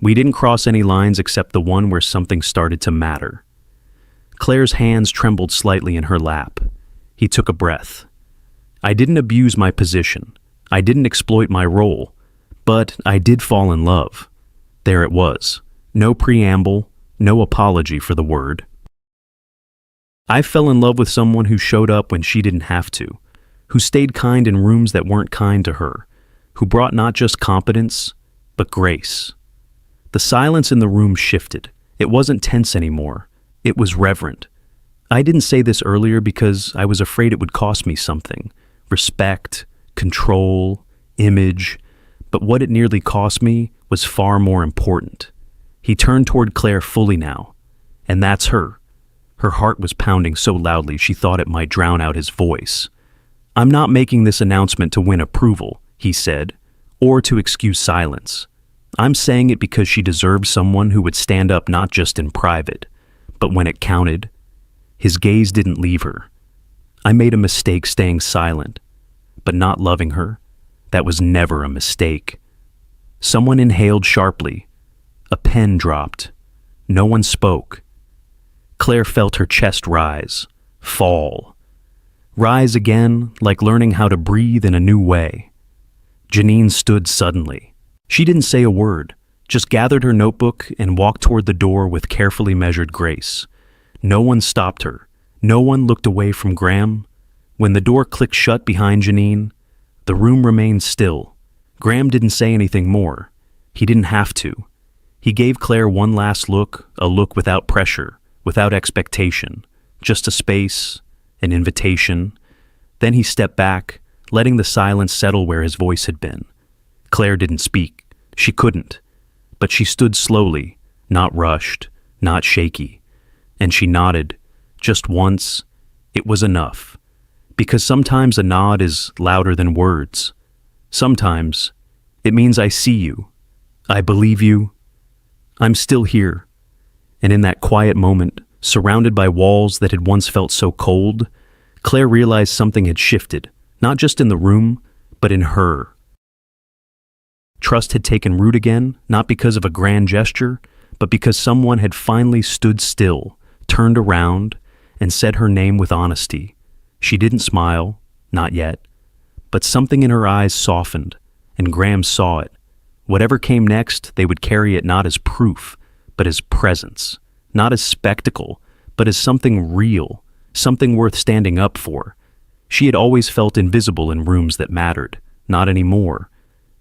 We didn't cross any lines except the one where something started to matter." Claire's hands trembled slightly in her lap. He took a breath. "I didn't abuse my position. I didn't exploit my role. But I did fall in love." There it was. No preamble, no apology for the word. "I fell in love with someone who showed up when she didn't have to, who stayed kind in rooms that weren't kind to her, who brought not just competence, but grace." The silence in the room shifted. It wasn't tense anymore. It was reverent. I didn't say this earlier because I was afraid it would cost me something. Respect, control, image. But what it nearly cost me was far more important. He turned toward Claire fully now. And that's her. Her heart was pounding so loudly she thought it might drown out his voice. "I'm not making this announcement to win approval," he said, "or to excuse silence. I'm saying it because she deserves someone who would stand up not just in private, but when it counted." His gaze didn't leave her. "I made a mistake staying silent, but not loving her. That was never a mistake." Someone inhaled sharply. A pen dropped. No one spoke. Claire felt her chest rise, fall. Rise again, like learning how to breathe in a new way. Janine stood suddenly. She didn't say a word, just gathered her notebook and walked toward the door with carefully measured grace. No one stopped her. No one looked away from Graham. When the door clicked shut behind Janine, the room remained still. Graham didn't say anything more. He didn't have to. He gave Claire one last look, a look without pressure, without expectation, just a space, an invitation. Then he stepped back, letting the silence settle where his voice had been. Claire didn't speak. She couldn't. But she stood slowly, not rushed, not shaky. And she nodded. Just once. It was enough. Because sometimes a nod is louder than words. Sometimes it means I see you. I believe you. I'm still here. And in that quiet moment, surrounded by walls that had once felt so cold, Claire realized something had shifted, not just in the room, but in her. Trust had taken root again, not because of a grand gesture, but because someone had finally stood still, turned around, and said her name with honesty. She didn't smile, not yet, but something in her eyes softened, and Graham saw it. Whatever came next, they would carry it not as proof, but as presence, not as spectacle, but as something real, something worth standing up for. She had always felt invisible in rooms that mattered, not anymore.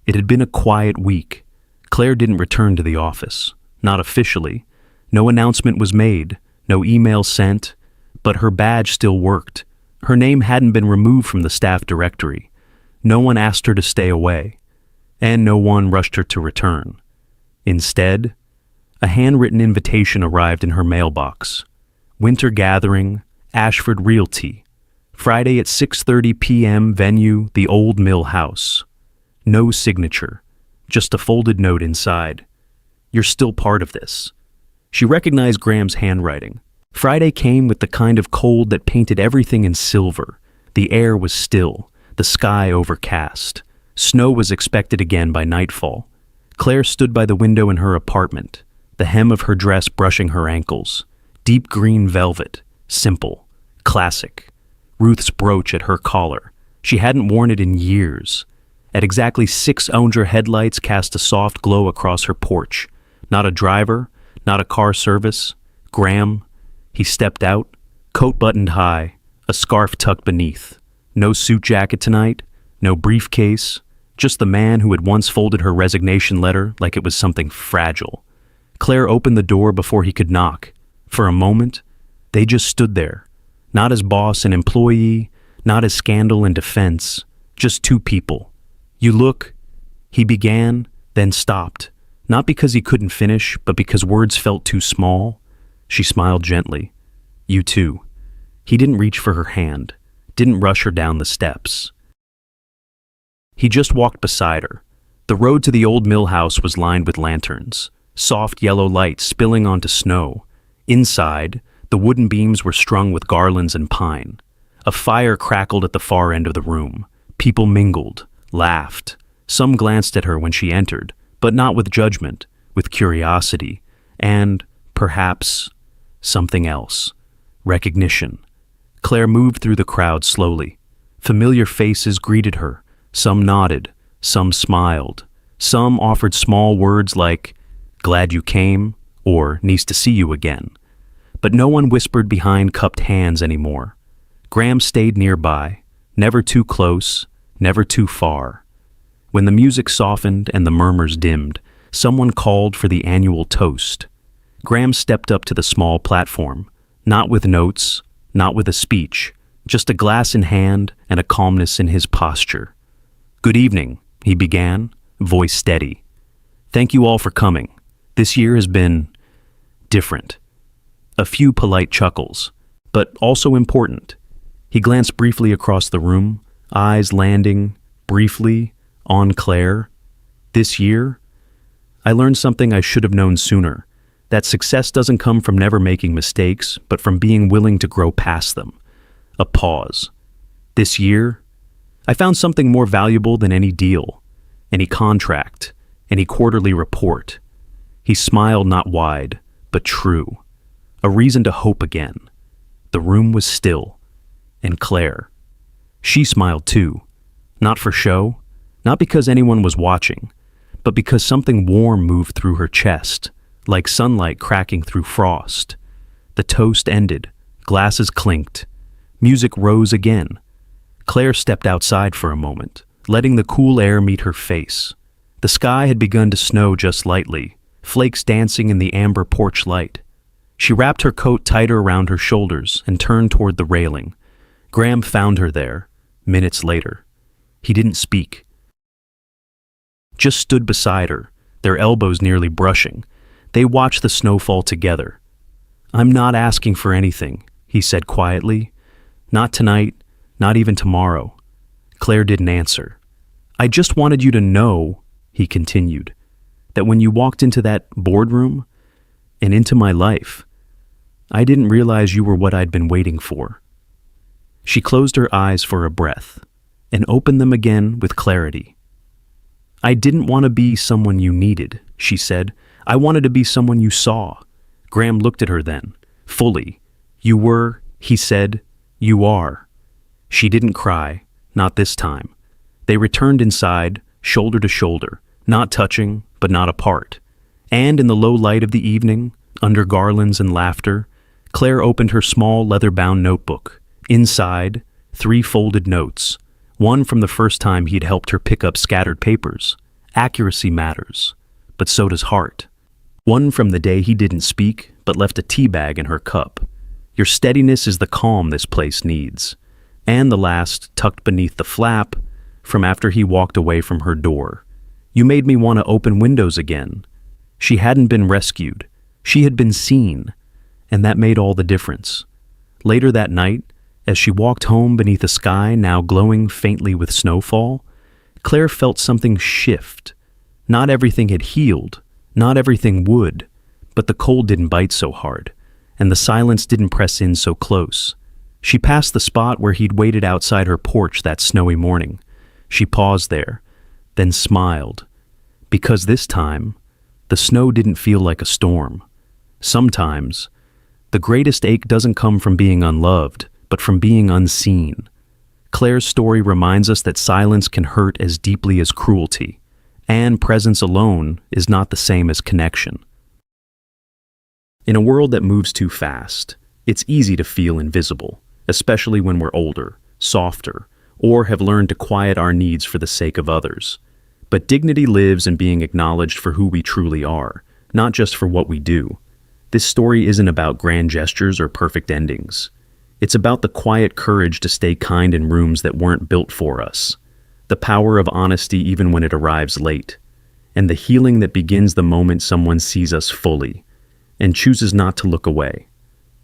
It had been a quiet week. Claire didn't return to the office, not officially. No announcement was made, no email sent, but her badge still worked. Her name hadn't been removed from the staff directory. No one asked her to stay away, and no one rushed her to return. Instead, a handwritten invitation arrived in her mailbox. Winter Gathering, Ashford Realty, Friday at 6:30 p.m. venue, the Old Mill House. No signature, just a folded note inside. You're still part of this. She recognized Graham's handwriting. Friday came with the kind of cold that painted everything in silver. The air was still, the sky overcast. Snow was expected again by nightfall. Claire stood by the window in her apartment, the hem of her dress brushing her ankles. Deep green velvet, simple, classic. Ruth's brooch at her collar. She hadn't worn it in years. At exactly 6 Onger headlights cast a soft glow across her porch. Not a driver, not a car service. Graham. He stepped out, coat buttoned high, a scarf tucked beneath. No suit jacket tonight, no briefcase, just the man who had once folded her resignation letter like it was something fragile. Claire opened the door before he could knock. For a moment, they just stood there, not as boss and employee, not as scandal and defense, just two people. You look, he began, then stopped, not because he couldn't finish, but because words felt too small. She smiled gently. You too. He didn't reach for her hand, didn't rush her down the steps. He just walked beside her. The road to the Old Mill House was lined with lanterns, soft yellow light spilling onto snow. Inside, the wooden beams were strung with garlands and pine. A fire crackled at the far end of the room. People mingled, laughed. Some glanced at her when she entered, but not with judgment, with curiosity, and, perhaps, something else. Recognition. Claire moved through the crowd slowly. Familiar faces greeted her. Some nodded, some smiled. Some offered small words like, "Glad you came," or "Nice to see you again." But no one whispered behind cupped hands anymore. Graham stayed nearby, never too close, never too far. When the music softened and the murmurs dimmed, someone called for the annual toast. Graham stepped up to the small platform, not with notes, not with a speech, just a glass in hand and a calmness in his posture. "Good evening," he began, voice steady. "Thank you all for coming. This year has been different." A few polite chuckles, but also important. He glanced briefly across the room, eyes landing, briefly, on Claire. "This year, I learned something I should have known sooner, that success doesn't come from never making mistakes, but from being willing to grow past them." A pause. "This year, I found something more valuable than any deal, any contract, any quarterly report." He smiled not wide, but true. A reason to hope again. The room was still. And Claire. She smiled too. Not for show, not because anyone was watching, but because something warm moved through her chest, like sunlight cracking through frost. The toast ended. Glasses clinked. Music rose again. Claire stepped outside for a moment, letting the cool air meet her face. The sky had begun to snow just lightly, flakes dancing in the amber porch light. She wrapped her coat tighter around her shoulders and turned toward the railing. Graham found her there, minutes later. He didn't speak. Just stood beside her, their elbows nearly brushing. They watched the snowfall together. "I'm not asking for anything," he said quietly. "Not tonight, not even tomorrow." Claire didn't answer. "I just wanted you to know," he continued, "that when you walked into that boardroom and into my life, I didn't realize you were what I'd been waiting for." She closed her eyes for a breath and opened them again with clarity. "I didn't want to be someone you needed," she said. "I wanted to be someone you saw." Graham looked at her then, fully. "You were," He said, "You are." She didn't cry, not this time. They returned inside, shoulder to shoulder, not touching, but not apart. And in the low light of the evening, under garlands and laughter, Claire opened her small leather-bound notebook. Inside, 3 folded notes, one from the first time he'd helped her pick up scattered papers. Accuracy matters, but so does heart. One from the day he didn't speak, but left a tea bag in her cup. "Your steadiness is the calm this place needs." And the last, tucked beneath the flap, from after he walked away from her door. "You made me want to open windows again." She hadn't been rescued. She had been seen, and that made all the difference. Later that night, as she walked home beneath a sky now glowing faintly with snowfall, Claire felt something shift. Not everything had healed, not everything would, but the cold didn't bite so hard, and the silence didn't press in so close. She passed the spot where he'd waited outside her porch that snowy morning. She paused there, then smiled, because this time, the snow didn't feel like a storm. Sometimes, the greatest ache doesn't come from being unloved, but from being unseen. Claire's story reminds us that silence can hurt as deeply as cruelty, and presence alone is not the same as connection. In a world that moves too fast, it's easy to feel invisible, especially when we're older, softer, or have learned to quiet our needs for the sake of others. But dignity lives in being acknowledged for who we truly are, not just for what we do. This story isn't about grand gestures or perfect endings. It's about the quiet courage to stay kind in rooms that weren't built for us, the power of honesty even when it arrives late, and the healing that begins the moment someone sees us fully and chooses not to look away.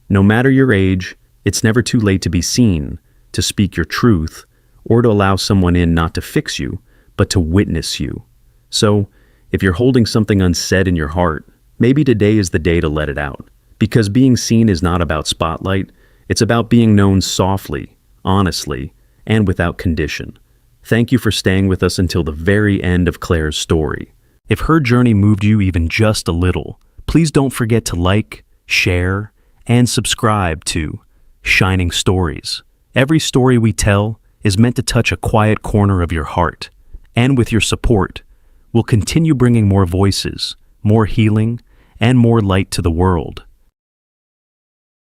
No matter your age, it's never too late to be seen, to speak your truth, or to allow someone in not to fix you, but to witness you. So, if you're holding something unsaid in your heart, maybe today is the day to let it out. Because being seen is not about spotlight, it's about being known softly, honestly, and without condition. Thank you for staying with us until the very end of Claire's story. If her journey moved you even just a little, please don't forget to like, share, and subscribe to Shining Stories. Every story we tell is meant to touch a quiet corner of your heart. And with your support, we'll continue bringing more voices, more healing, and more light to the world.